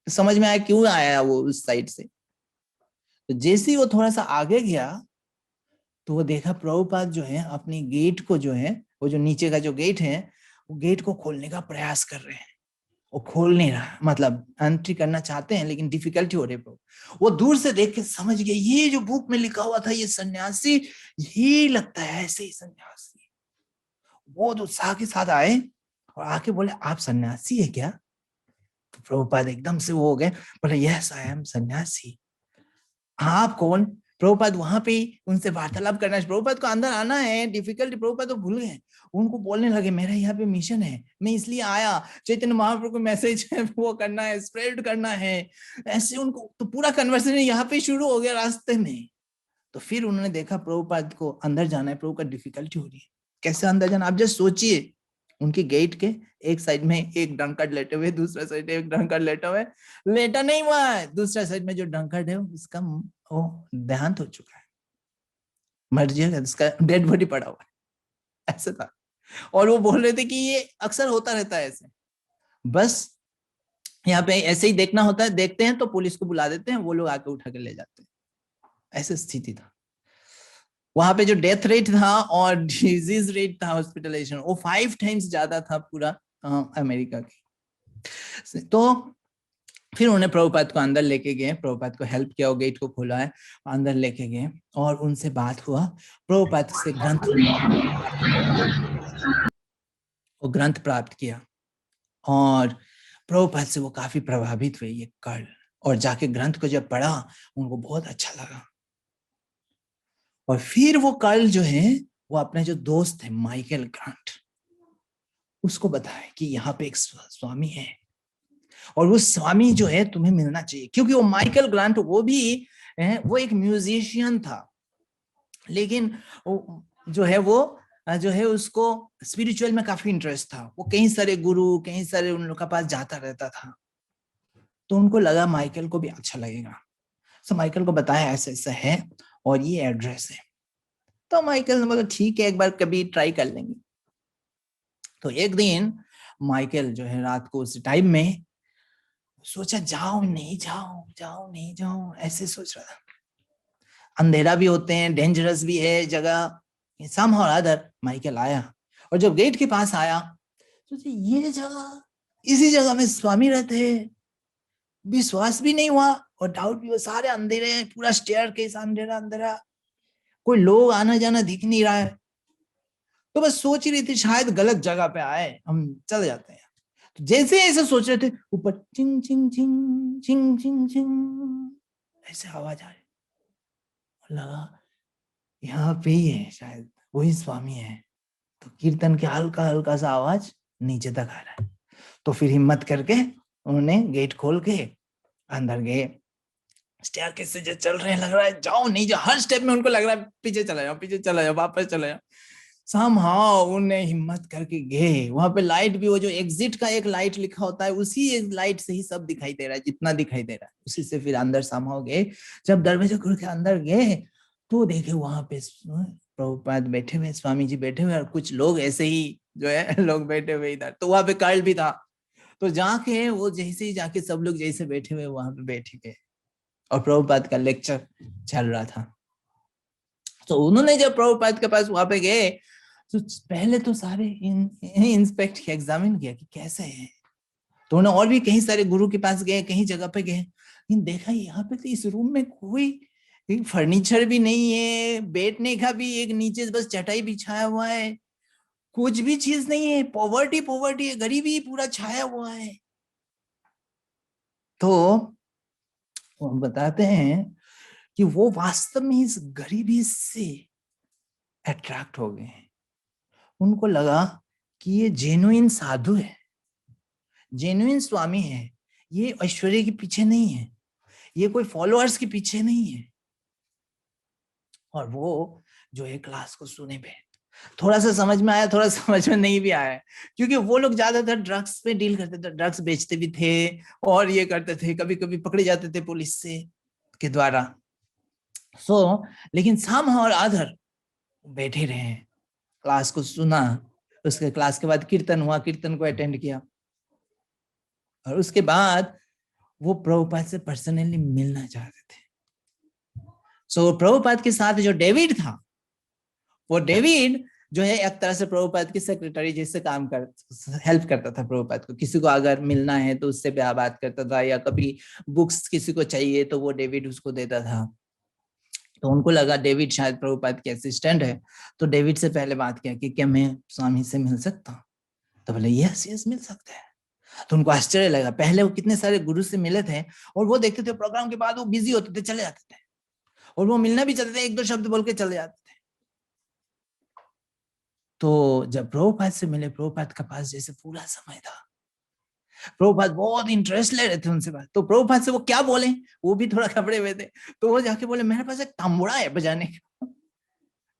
तो समझ में आया क्यों आया वो उस साइड से। तो जैसे ही वो थोड़ा सा आगे गया तो वो देखा प्रभुपाद जो है अपनी गेट को जो है, वो जो नीचे का जो गेट है, वो गेट को खोलने का प्रयास कर रहे हैं। वो खोल नहीं रहा, मतलब एंट्री करना चाहते हैं लेकिन डिफिकल्टी हो रही है। वो दूर से देख के समझ गए ये जो बुक में लिखा हुआ था ये सन्यासी, यही लगता है ऐसे ही सन्यासी। बहुत उत्साह के साथ आए और आके बोले आप सन्यासी है क्या? तो प्रभुपाद एकदम से वो हो गए, बोले यस आई एम सन्यासी। आप कौन? प्रभुपाद वहां पे उनसे वार्तालाप करना है, प्रभुपाद को अंदर आना है डिफिकल्टी, प्रभुपाद तो भूल गए। उनको बोलने लगे मेरा यहाँ पे मिशन है, मैं इसलिए आया, चैतन्य महाप्रभु को मैसेज है वो करना है, स्प्रेड करना है। ऐसे उनको तो पूरा कन्वर्सेशन यहाँ पे शुरू हो गया रास्ते में। तो फिर उन्होंने देखा प्रभुपाद को अंदर जाना है, प्रभुपाद डिफिकल्टी हो रही है, कैसे अंदर जाना। आप जस्ट सोचिए उनके गेट के एक साइड में एक ड्रंकर्ड लेटे हुए, दूसरा साइड एक ड्रंकर्ड लेटा हुआ है, लेटा नहीं हुआ है, दूसरा साइड में जो ड्रंकर्ड है उसका वो देहांत हो चुका है, मर गया, उसका डेड बॉडी पड़ा हुआ है, ऐसा था। और वो बोल रहे थे कि ये अक्सर होता रहता है ऐसे, बस यहाँ पे ऐसे ही देखना होता है, देखते हैं तो पुलिस को बुला देते हैं, वो लोग आके उठा के ले जाते हैं, ऐसी स्थिति था। वहां पे जो डेथ रेट था और डिजीज रेट था हॉस्पिटलाइजेशन, वो 5 टाइम्स ज्यादा था पूरा अमेरिका की। तो फिर उन्हें प्रभुपाद को अंदर लेके गए, प्रभुपाद को हेल्प किया, वो गेट को खोला है, अंदर लेके गए और उनसे बात हुआ। प्रभुपाद से ग्रंथ, वो ग्रंथ प्राप्त किया, और प्रभुपाद से वो काफी प्रभावित हुए ये कर्ल, और जाके ग्रंथ को जब पढ़ा उनको बहुत अच्छा लगा। और फिर वो कर्ल जो है वो अपने जो दोस्त है माइकल ग्रांट उसको बताए कि यहाँ पे एक स्वामी है, और वो स्वामी जो है तुम्हें मिलना चाहिए। क्योंकि वो माइकल ग्रांट वो भी वो एक म्यूजिशियन था, लेकिन वो जो है वो जो है उसको स्पिरिचुअल में काफी इंटरेस्ट था। वो कई सारे गुरु, कई सारे उन लोग के पास जाता रहता था। तो उनको लगा माइकल को भी अच्छा लगेगा। तो माइकल को बताया ऐसा ऐसा है और ये एड्रेस है। तो माइकल ने बोला ठीक है, एक बार कभी ट्राई कर लेंगे। तो एक दिन माइकल जो है रात को उस टाइम में सोचा जाओ नहीं जाओ, जाओ नहीं जाओ, ऐसे सोच रहा था। अंधेरा भी होते हैं, डेंजरस भी है जगह। समहाउ अदर माइकल आया, और जब गेट के पास आया सोचे ये जगह, इसी जगह में स्वामी रहते हैं। विश्वास भी नहीं हुआ और डाउट भी हुआ। सारे अंधेरे हैं, पूरा स्टेयर केस अंधेरा अंधेरा, कोई लोग आना जाना दिख नहीं रहा है। तो बस सोच ही रही थी शायद गलत जगह पे आए, हम चले जाते हैं। तो जैसे ऐसे सोच रहे थे, ऊपर चिंग चिंग चिंग चिंग चिंग चिंग ऐसे आवाज आ रही। लगा यहाँ पे ही है, शायद वही स्वामी है। तो कीर्तन के हल्का हल्का सा आवाज नीचे तक आ रहा है। तो फिर हिम्मत करके उन्होंने गेट खोल के अंदर गए। स्टेयरकेस से जो चल रहे हैं, लग रहा है जाओ नहीं जाओ, हर स्टेप में उनको लग रहा है पीछे चला जाओ, पीछे चला जाओ, वापस चला जाओ। समहाउ उन्हें हिम्मत करके गए। वहां पे लाइट भी, वो जो एग्जिट का एक लाइट लिखा होता है, उसी एक लाइट से ही सब दिखाई दे रहा है, जितना दिखाई दे रहा है उसी से फिर अंदर समहाउ गए। जब दरवाजा खोल के अंदर गए तो देखे वहां पे प्रभुपाद बैठे हुए, स्वामी जी बैठे हुए, और कुछ लोग ऐसे ही जो है लोग बैठे हुए इधर। तो वहां पे कर्ल भी था। तो जाके वो जैसे ही जाके सब लोग जैसे बैठे हुए वहां पे बैठ गए, और प्रभुपाद का लेक्चर चल रहा था। तो उन्होंने जब प्रभुपाद के पास वहां पे गए तो पहले तो सारे इंस्पेक्ट किया, एग्जामिन किया कि कैसे है। तो उन्होंने और भी कहीं सारे गुरु के पास गए, कहीं जगह पे गए, लेकिन देखा यहाँ पे तो इस रूम में कोई फर्नीचर भी नहीं है, बैठने का भी एक नीचे बस चटाई बिछाया हुआ है, कुछ भी चीज नहीं है। पॉवर्टी पॉवर्टी है, गरीबी पूरा छाया हुआ है। तो वो बताते हैं कि वो वास्तव में इस गरीबी से अट्रैक्ट हो गए हैं। उनको लगा कि ये जेन्युइन साधु है, जेन्युइन स्वामी है, ये ऐश्वर्य के पीछे नहीं है, ये कोई फॉलोअर्स के पीछे नहीं है। और वो जो है क्लास को सुने पे थोड़ा सा समझ में आया, थोड़ा समझ में नहीं भी आया, क्योंकि वो लोग ज्यादातर ड्रग्स पे डील करते थे, ड्रग्स बेचते भी थे और ये करते थे, कभी कभी पकड़े जाते थे पुलिस से के द्वारा। लेकिन सम और आधर बैठे रहे, क्लास को सुना। उसके क्लास के बाद कीर्तन हुआ, कीर्तन को अटेंड किया, और उसके बाद वो प्रभुपाद से पर्सनली मिलना चाहते थे। प्रभुपाद के साथ जो डेविड था, वो डेविड जो है एक तरह से प्रभुपाद की सेक्रेटरी जैसे काम कर, हेल्प करता था प्रभुपाद को। किसी को अगर मिलना है तो उससे बात करता था, या कभी बुक्स किसी को चाहिए तो वो डेविड उसको देता था। तो उनको लगा डेविड शायद प्रभुपाद के असिस्टेंट है। तो डेविड से पहले बात किया कि क्या मैं स्वामी से मिल सकता हूँ? तो बोले यस यस मिल सकते हैं। तो उनको आश्चर्य लगा, पहले वो कितने सारे गुरु से मिले थे, और वो देखते थे प्रोग्राम के बाद वो बिजी होते थे, चले जाते थे, और वो मिलना भी चाहते थे, एक दो शब्द बोल के चले जाते थे। तो जब प्रभुपाद से मिले, प्रभुपाद के पास जैसे पूरा समय था, प्रभुपाद बहुत इंटरेस्ट ले रहे थे उनसे बात। तो प्रभुपाद से वो क्या बोले, वो भी थोड़ा घबरे हुए थे। तो वो जाके बोले मेरे पास एक तंबुरा है बजाने का।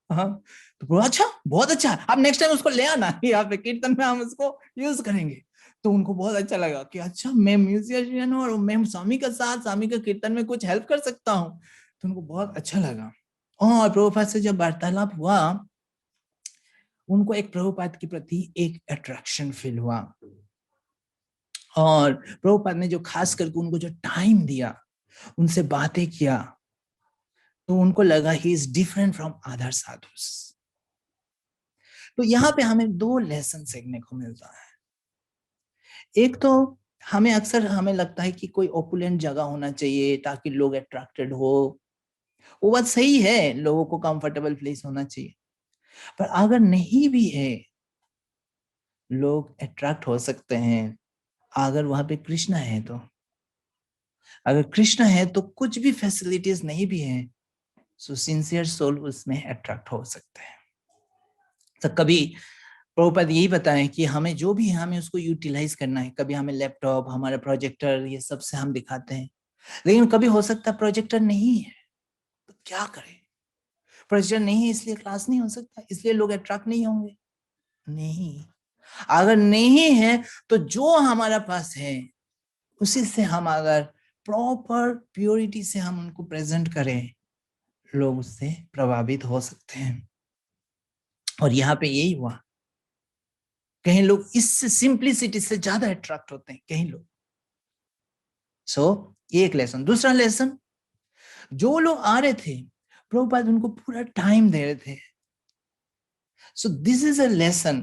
हाँ, तो अच्छा बहुत अच्छा, अब नेक्स्ट टाइम उसको ले आना, यहाँ पे कीर्तन में हम उसको यूज करेंगे। तो उनको बहुत अच्छा लगा कि अच्छा मैं म्यूजिशियन हूँ और मैं स्वामी के साथ स्वामी के कीर्तन में कुछ हेल्प कर सकता हूँ। तो उनको बहुत अच्छा लगा। और प्रभुपाद से जब वार्तालाप हुआ, उनको एक प्रभुपाद के प्रति एक अट्रैक्शन फील हुआ। और प्रभुपाद ने जो खास करके उनको जो टाइम दिया, उनसे बातें किया, तो उनको लगा he is different from other sadhus. तो यहाँ पे हमें दो लेसन सीखने को मिलता है। एक तो हमें अक्सर हमें लगता है कि कोई ओपुलेंट जगह होना चाहिए ताकि लोग अट्रैक्टेड हो, वो बात सही है, लोगों को कंफर्टेबल प्लेस होना चाहिए। पर अगर नहीं भी है, लोग अट्रैक्ट हो सकते हैं अगर वहां पे कृष्णा है तो। अगर कृष्णा है तो कुछ भी फैसिलिटीज नहीं भी है, सो सिंसियर सोल उसमें अट्रैक्ट हो सकते हैं। तो कभी प्रभुपाद यही बताएं कि हमें जो भी है हमें उसको यूटिलाइज करना है। कभी हमें लैपटॉप, हमारा प्रोजेक्टर, ये सब से हम दिखाते हैं, लेकिन कभी हो सकता है प्रोजेक्टर नहीं है, तो क्या करें? प्रेशर नहीं है इसलिए क्लास नहीं हो सकता, इसलिए लोग अट्रैक्ट नहीं होंगे? नहीं। अगर नहीं है तो जो हमारा पास है उसी से हम अगर प्रॉपर प्योरिटी से हम उनको प्रेजेंट करें, लोग उससे प्रभावित हो सकते हैं। और यहाँ पे यही हुआ, कहीं लोग इस सिंप्लिसिटी से ज्यादा अट्रैक्ट होते हैं कहीं लोग। ये एक लेसन। दूसरा लेसन, जो लोग आ रहे थे प्रभुपाद उनको पूरा टाइम दे रहे थे। दिस इज अ लेसन,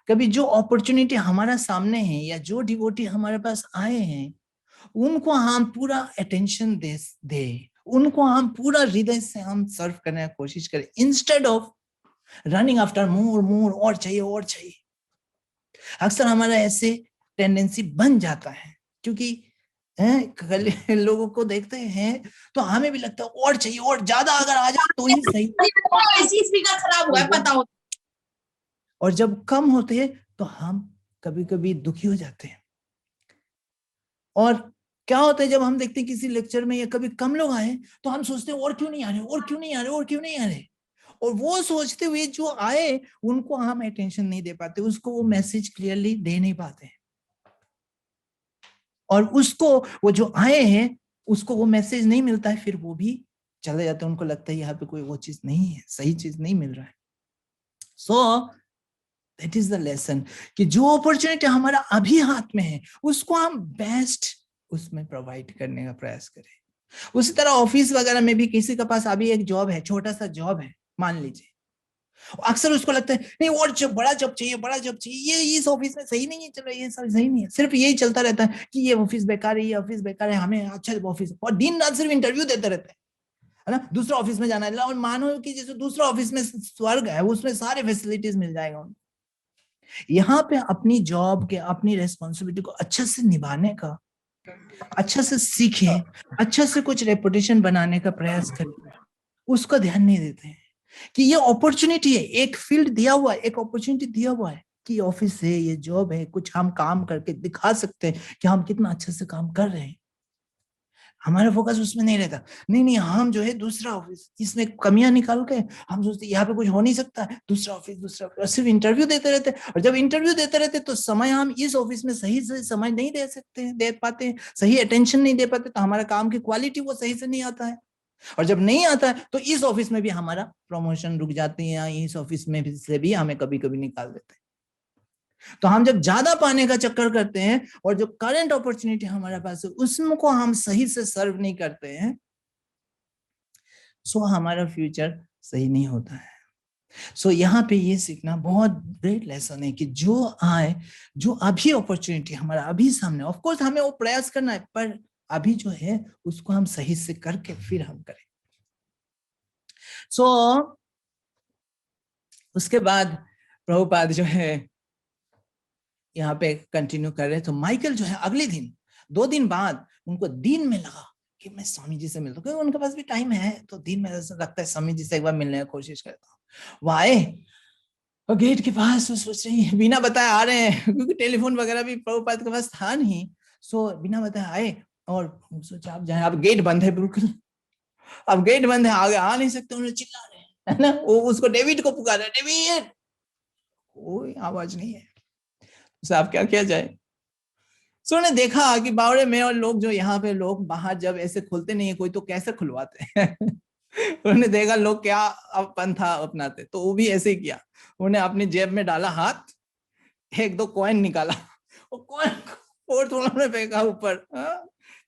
कभी जो अपॉर्चुनिटी हमारा सामने है या जो डिवोटी हमारे पास आए हैं उनको हम पूरा अटेंशन दे, उनको हम पूरा हृदय से हम सर्व करने की कोशिश करें, instead of running after more more, और चाहिए और चाहिए। अक्सर हमारा ऐसे टेंडेंसी बन जाता है, क्योंकि लोगों को देखते हैं तो हमें भी लगता है और चाहिए, और ज्यादा अगर आ जाए तो ही सही। खराब हुआ है पता हो। और जब कम होते हैं तो हम कभी कभी दुखी हो जाते हैं। और क्या होता है, जब हम देखते हैं किसी लेक्चर में या कभी कम लोग आए तो हम सोचते हैं और क्यों नहीं आ रहे, और क्यों नहीं आ रहे, और क्यों नहीं आ रहे। और वो सोचते हुए जो आए उनको हम अटेंशन नहीं दे पाते, उसको वो मैसेज क्लियरली दे नहीं पाते, और उसको वो जो आए हैं उसको वो मैसेज नहीं मिलता है, फिर वो भी चले जाते हैं। उनको लगता है यहाँ पे कोई वो चीज नहीं है, सही चीज नहीं मिल रहा है। दैट इज द लेसन कि जो अपॉर्चुनिटी हमारा अभी हाथ में है उसको हम बेस्ट उसमें प्रोवाइड करने का प्रयास करें। उसी तरह ऑफिस वगैरह में भी किसी के पास अभी एक जॉब है, छोटा सा जॉब है मान लीजिए, अक्सर उसको लगता है नहीं और बड़ा जॉब चाहिए, बड़ा जॉब चाहिए, ये इस ऑफिस में सही नहीं है, चलो ये सब सही नहीं है, सिर्फ यही चलता रहता है कि ये ऑफिस बेकार है, ये ऑफिस बेकार है, हमें अच्छा ऑफिस, और दिन रात सिर्फ इंटरव्यू देते रहते हैं, है ना, दूसरा ऑफिस में जाना है, और मानो कि जैसे दूसरा ऑफिस में स्वर्ग है, उसमें सारे फैसिलिटीज मिल जाएगा उनको। यहाँ पे अपनी जॉब के, अपनी रेस्पॉन्सिबिलिटी को अच्छे से निभाने का, अच्छा से सीखे, अच्छा से कुछ रेपुटेशन बनाने का प्रयास करें, उसका ध्यान नहीं देते हैं कि ये अपॉर्चुनिटी है, एक फील्ड दिया हुआ है, एक अपॉर्चुनिटी दिया हुआ है कि ऑफिस है, ये जॉब है, कुछ हम काम करके दिखा सकते हैं कि हम कितना अच्छे से काम कर रहे हैं। हमारा फोकस उसमें नहीं रहता, नहीं हम जो है दूसरा ऑफिस, इसमें कमियां निकाल के हम सोचते यहाँ पे कुछ हो नहीं सकता, दूसरा ऑफिस, सिर्फ इंटरव्यू देते रहते। और जब इंटरव्यू देते रहते तो समय हम इस ऑफिस में सही से समय नहीं दे पाते, सही अटेंशन नहीं दे पाते, तो हमारा काम की क्वालिटी वो सही से नहीं आता है। और जब नहीं आता है तो इस ऑफिस में भी हमारा प्रमोशन रुक जाती है, इस ऑफिस में से भी हमें कभी कभी निकाल देते हैं। तो हम जब ज्यादा पाने का चक्कर करते हैं और जो करंट अपॉर्चुनिटी हमारे पास है उसको हम सही से सर्व नहीं करते हैं, सो हमारा फ्यूचर सही नहीं होता है। यहाँ पे ये सीखना बहुत ग्रेट लेसन है कि जो आए, जो अभी अपॉर्चुनिटी हमारा अभी सामने, ऑफ कोर्स हमें वो प्रयास करना है, पर अभी जो है उसको हम सही से करके फिर हम करें। उसके बाद प्रभुपाद जो है यहाँ पे कंटिन्यू कर रहे, तो माइकल जो है अगले दिन, 2 दिन बाद उनको दिन में लगा कि मैं स्वामी जी से मिलता हूँ, क्योंकि उनके पास भी टाइम है, तो दिन में लगता है स्वामी जी से एक बार मिलने की कोशिश करता हूँ। वो आए और गेट के पास सोच रही है, बिना बताए आ रहे हैं, क्योंकि टेलीफोन वगैरह भी प्रभुपाद के पास था नहीं। बिना बताए आए और सोचा आप जाए, अब गेट बंद है बिल्कुल, अब गेट बंद है, आगे आ नहीं सकते, उन्हें चिल्ला रहे हैं, है ना, वो उसको डेविड को पुकारा, डेविड, कोई आवाज नहीं है। साहब क्या किया जाए। ने देखा कि बावड़े में और लोग जो यहाँ पे लोग बाहर जब ऐसे खुलते नहीं है कोई, तो कैसे खुलवाते हैं उन्होंने देखा लोग क्या पंथा अपनाते, तो वो भी ऐसे ही किया, उन्हें अपनी जेब में डाला हाथ, 1-2 कॉइन निकाला, वो कॉइन फोर्थ फ्लोर में फेंका ऊपर,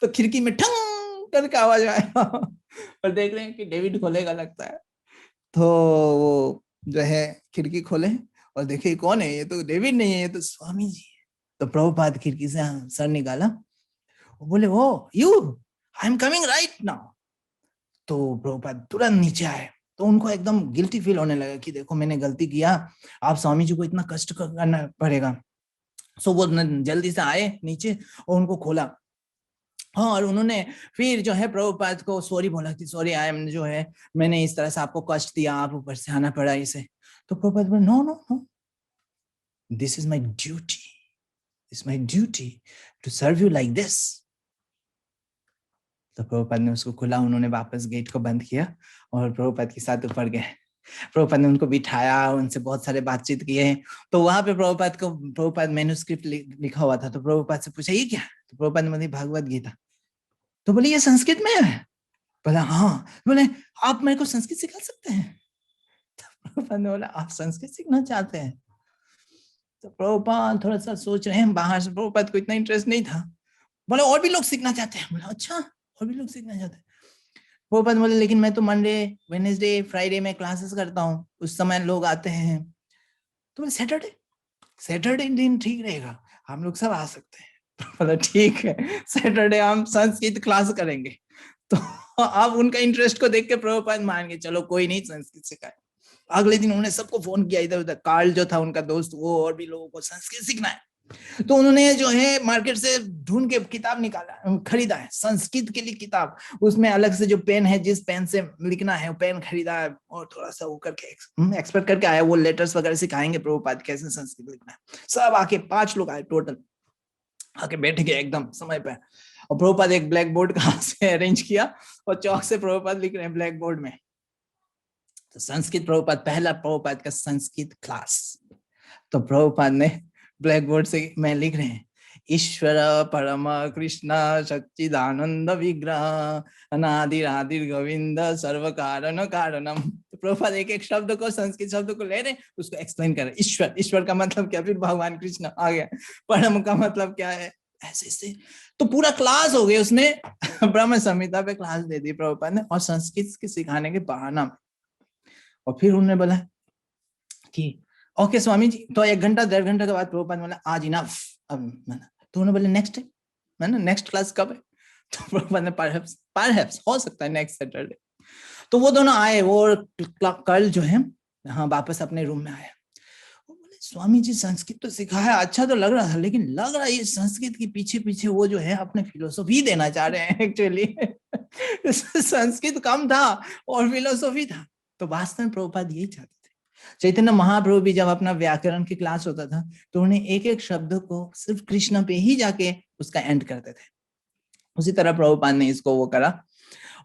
तो खिड़की में ठंग करके आवाज आया और देख रहे हैं कि डेविड खोलेगा लगता है, तो वो जो है खिड़की खोले और देखे कौन है, ये तो डेविड नहीं है, ये तो स्वामी जी है। तो प्रभुपाद खिड़की से सर निकाला, बोले oh you, I am coming right now. तो प्रभुपाद तुरंत नीचे आए, तो उनको एकदम गिल्टी फील होने लगा कि देखो मैंने गलती किया, आप स्वामी जी को इतना कष्ट करना पड़ेगा। वो जल्दी से आए नीचे और उनको खोला, हाँ, और उन्होंने फिर जो है प्रभुपाद को सॉरी बोला कि सॉरी आई एम, जो है मैंने इस तरह से आपको कष्ट दिया, आप ऊपर से आना पड़ा इसे। तो प्रभुपाद बोले no no no, this is my duty, it's my duty to serve you like this. तो प्रभुपाद ने उसको खुला, उन्होंने वापस गेट को बंद किया और प्रभुपाद के साथ ऊपर गए। प्रभुपाद ने उनको बिठाया, उनसे बहुत सारे बातचीत किए। तो वहां पे प्रभुपाद मैन्युस्क्रिप्ट लिखा हुआ था। तो प्रभुपाद से पूछा ये क्या? तो प्रभुपाद ने बोली भगवत गीता। तो बोले ये संस्कृत में है? बोला हाँ। बोले आप मेरे को संस्कृत सिखा सकते हैं? तो प्रभुपाद ने बोला आप संस्कृत सीखना चाहते हैं? तो प्रभुपाद थोड़ा सा सोच रहे हैं बाहर से, प्रभुपाद को इतना इंटरेस्ट नहीं था। बोले और भी लोग सीखना चाहते हैं। बोला अच्छा और भी लोग सीखना चाहते हैं। प्रभुपाद बोले लेकिन मैं तो मंडे वेडनेसडे फ्राइडे में क्लासेस करता हूँ, उस समय लोग आते हैं। तो बोले सैटरडे दिन ठीक रहेगा, हम लोग सब आ सकते हैं। बोला ठीक है, सैटरडे हम संस्कृत क्लास करेंगे। तो अब उनका इंटरेस्ट को देख के प्रभुपाद मान गए, चलो कोई नहीं संस्कृत सिखाए। अगले दिन उन्होंने सबको फोन किया इधर उधर, कार्ल जो था उनका दोस्त, वो और भी लोगों को संस्कृत सीखना है। तो उन्होंने जो है मार्केट से ढूंढ के किताब निकाला, खरीदा है संस्कृत के लिए किताब। उसमें अलग से जो पेन है, जिस पेन से लिखना है वो पेन खरीदा है, और थोड़ा सा वो करके एक्सपर्ट करके आया, वो लेटर्स वगैरह सिखाएंगे प्रभुपाद कैसे संस्कृत लिखना है। सब आके 5 लोग आए टोटल, आके बैठ गए एकदम समय पे। और प्रभुपाद एक ब्लैक बोर्ड कहाँ से अरेंज किया और चौक से प्रभुपाद लिख रहे हैं ब्लैक बोर्ड में। तो संस्कृत प्रभुपाद, पहला प्रभुपाद का संस्कृत क्लास। तो प्रभुपाद ने ब्लैक बोर्ड से मैं लिख रहे हैं, ईश्वर परम कृष्ण सच्चिदानंद विग्रह अनादिरादिर गोविंद सर्व कारण कारणम। तो प्रभुपाद एक एक शब्द को, संस्कृत शब्द को ले रहे हैं, उसको एक्सप्लेन कर रहे हैं। ईश्वर, ईश्वर का मतलब क्या? फिर भगवान कृष्ण आ गया। परम का मतलब क्या है? ऐसे ऐसे तो पूरा क्लास हो गया। उसने ब्रह्म संहिता पे क्लास दे दी प्रभुपाद ने, और संस्कृत के सिखाने के बहाना में। और फिर उन्होंने बोला कि ओके स्वामी जी। तो 1 घंटा 1.5 घंटे के बाद प्रभुपाद बोला आज इनफ। अब मैंने तो उन्होंने बोले नेक्स्ट टाइम, मैंने नेक्स्ट क्लास कब है? तो प्रभुपाद ने परहैप्स हो सकता है नेक्स्ट सैटरडे। तो वो दोनों आए, वो कल जो है हाँ वापस अपने रूम में आए। वो बोले स्वामी जी संस्कृत तो सिखाया, अच्छा तो लग रहा था, लेकिन लग रहा है ये संस्कृत के पीछे पीछे वो जो है अपने फिलोसॉफी देना चाह रहे हैं एक्चुअली। संस्कृत कम था और फिलोसॉफी था। तो वास्तव में प्रभुपाद यही चाहते थे। चैतन्य महाप्रभु भी जब अपना व्याकरण की क्लास होता था तो उन्हें एक एक शब्द को सिर्फ कृष्ण पे ही जाके उसका एंड करते थे। उसी तरह प्रभुपाद ने इसको वो करा,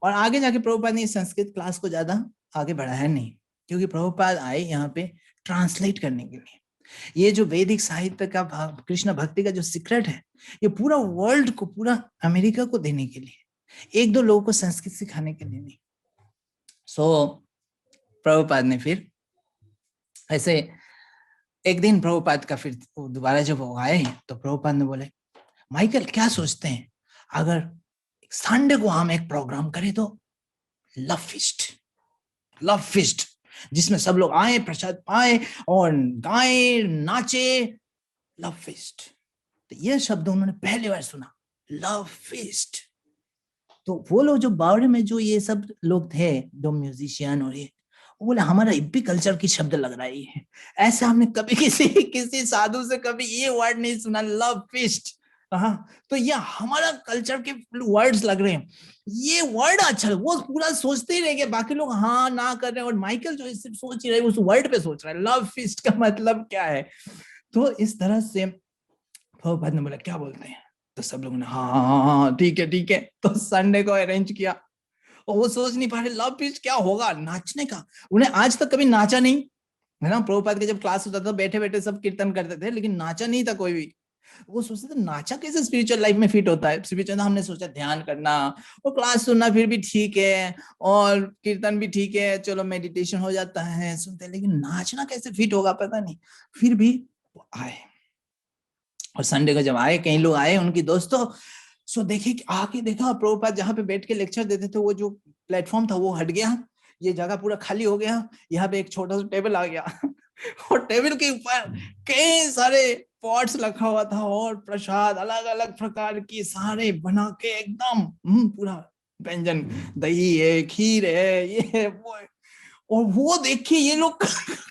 और आगे जाके प्रभुपाद ने संस्कृत क्लास को ज्यादा आगे बढ़ाया नहीं, क्योंकि प्रभुपाद आए यहाँ पे ट्रांसलेट करने के लिए। ये जो वैदिक साहित्य का कृष्ण भक्ति का जो सीक्रेट है, ये पूरा वर्ल्ड को, पूरा अमेरिका को देने के लिए, 1-2 लोगों को संस्कृत सिखाने के लिए नहीं। सो प्रभुपाद ने फिर ऐसे एक दिन प्रभुपाद का फिर दोबारा जब वो आए तो प्रभुपाद ने बोले माइकल क्या सोचते हैं अगर संडे को हम एक प्रोग्राम करें तो लव फिस्ट, जिसमें सब लोग आए, प्रसाद पाए और गाए नाचे, लव फिस्ट। तो ये शब्द उन्होंने पहली बार सुना, लव फिस्ट। तो वो लोग जो बावड़े में जो ये सब लोग थे, जो म्यूजिशियन और ये, वो बोले हमारा हिप्पी कल्चर की शब्द लग रहा है, ऐसा हमने कभी किसी साधु से कभी ये वर्ड नहीं सुना, लव फिस्ट। हाँ, तो ये हमारा कल्चर के वर्ड्स लग रहे हैं, ये वर्ड अच्छा है। वो पूरा सोचते ही रह गए, बाकी लोग हाँ ना कर रहे हैं, और माइकल जो सिर्फ सोच ही रहे, उस वर्ड पे सोच रहा है, लव फिस्ट का मतलब क्या है। तो इस तरह से प्रभुपाद ने बोला क्या बोलते हैं, तो सब लोगों ने हाँ ठीक है। तो संडे को अरेंज किया, और वो सोच नहीं पा रहे लव फिस्ट क्या होगा, नाचने का। उन्हें आज तक कभी नाचा नहीं है ना। प्रभुपाद के जब क्लास होता था बैठे बैठे सब कीर्तन करते थे, लेकिन नाचा नहीं था कोई भी। वो सोचते थे नाचा कैसे स्पिरिचुअल लाइफ में फिट होता है। स्पिरिचुअल हमने सोचा ध्यान करना और क्लास सुनना फिर भी ठीक है, और कीर्तन भी ठीक है, चलो मेडिटेशन हो जाता है सुनते, लेकिन नाचना कैसे फिट होगा पता नहीं। फिर भी आए, और संडे को जब आए, कई लोग आए उनकी दोस्तों, सो देखे आके देखा प्रभुपाद जहाँ पे बैठ के लेक्चर देते थे, वो जो प्लेटफॉर्म था वो हट गया, ये जगह पूरा खाली हो गया, यहाँ पे एक छोटा सा टेबल आ गया। और टेबल के ऊपर कई सारे पॉट्स रखा हुआ था, और प्रसाद अलग अलग प्रकार की सारे बना के एकदम पूरा व्यंजन, दही है, खीर है, ये है वो है। और वो देखिए ये लोग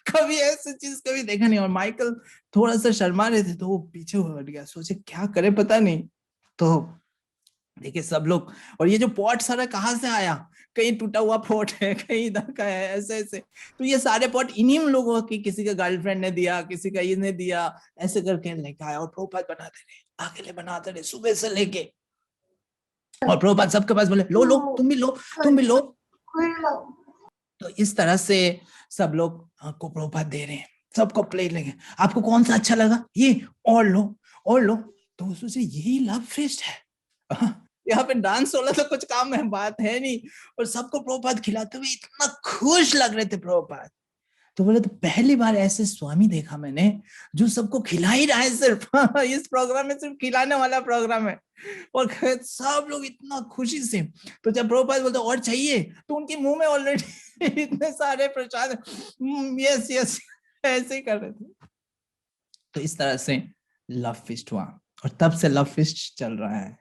कभी ऐसी चीज कभी देखा नहीं, और माइकल थोड़ा सा शर्मा रहे थे तो वो पीछे हट गया, सोचे क्या करे पता नहीं। तो देखिए सब लोग, और ये जो पॉट सारा कहाँ से आया, कहीं टूटा हुआ पॉट है, कहीं इधर का है, ऐसे ऐसे। तो ये सारे पॉट इन्हीं लोगों की, किसी का गर्लफ्रेंड ने दिया, किसी का इसने दिया, ऐसे करके लेके आया, और प्रभुपाद बनाते रहे, अकेले बनाते रहे सुबह से लेके। और प्रभुपाद सबके पास बोले लो लो, तुम भी लो, तुम भी लो। तो इस तरह से सब लोग को प्रभुपाद दे रहे हैं, सबको प्लेट लगे, आपको कौन सा अच्छा लगा, ये और लो और लो। तो वो सोचे यही लव फेस्ट है, यहाँ पे डांस वाला तो कुछ काम है बात है नहीं, और सबको प्रभुपाद खिलाते हुए इतना खुश लग रहे थे प्रभुपाद। तो बोले तो पहली बार ऐसे स्वामी देखा मैंने जो सबको खिला ही रहा है, सिर्फ इस प्रोग्राम में सिर्फ खिलाने वाला प्रोग्राम है, और सब लोग इतना खुशी से। तो जब प्रभुपाद बोलते और चाहिए, तो उनके मुंह में ऑलरेडी इतने सारे प्रसाद, यस यस ऐसे ही कर रहे थे। तो इस तरह से लव फिस्ट हुआ, और तब से लव फिस्ट चल रहा है।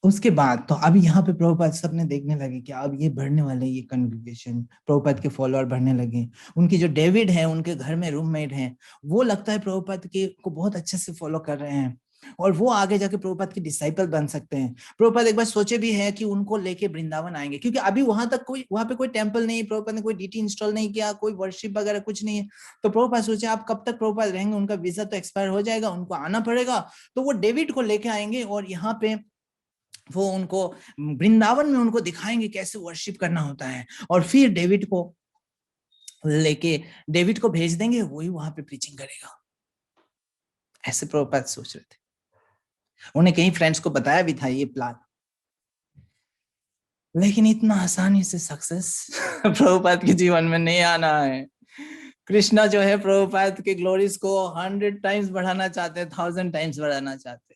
उसके बाद तो अभी यहाँ पे प्रभुपाद सबने देखने लगे कि अब ये बढ़ने वाले, ये कॉन्ग्रेगेशन, प्रभुपाद के फॉलोअर बढ़ने लगे। उनकी जो डेविड है, उनके घर में रूममेट है, वो लगता है प्रभुपाद के को बहुत अच्छे से फॉलो कर रहे हैं, और वो आगे जाके प्रभुपाद के डिसाइपल बन सकते हैं। प्रभुपाद एक बार सोचे भी है कि उनको लेके वृंदावन आएंगे, क्योंकि अभी वहां पे कोई टेम्पल नहीं, प्रभुपाद ने कोई डीटी इंस्टॉल नहीं किया, कोई वर्शिप वगैरह कुछ नहीं है। तो प्रभुपाद सोचे आप कब तक प्रभुपाद रहेंगे, उनका वीजा तो एक्सपायर हो जाएगा, उनको आना पड़ेगा। तो वो डेविड को लेके आएंगे, और यहाँ पे वो उनको वृंदावन में उनको दिखाएंगे कैसे वर्शिप करना होता है, और फिर डेविड को भेज देंगे, वही वहां पे प्रीचिंग करेगा। ऐसे प्रभुपाद सोच रहे थे। उन्हें कई फ्रेंड्स को बताया भी था ये प्लान, लेकिन इतना आसानी से सक्सेस प्रभुपाद के जीवन में नहीं आना है। कृष्णा जो है प्रभुपाद के ग्लोरीज को 100 टाइम्स बढ़ाना चाहते, 1000 टाइम्स बढ़ाना चाहते,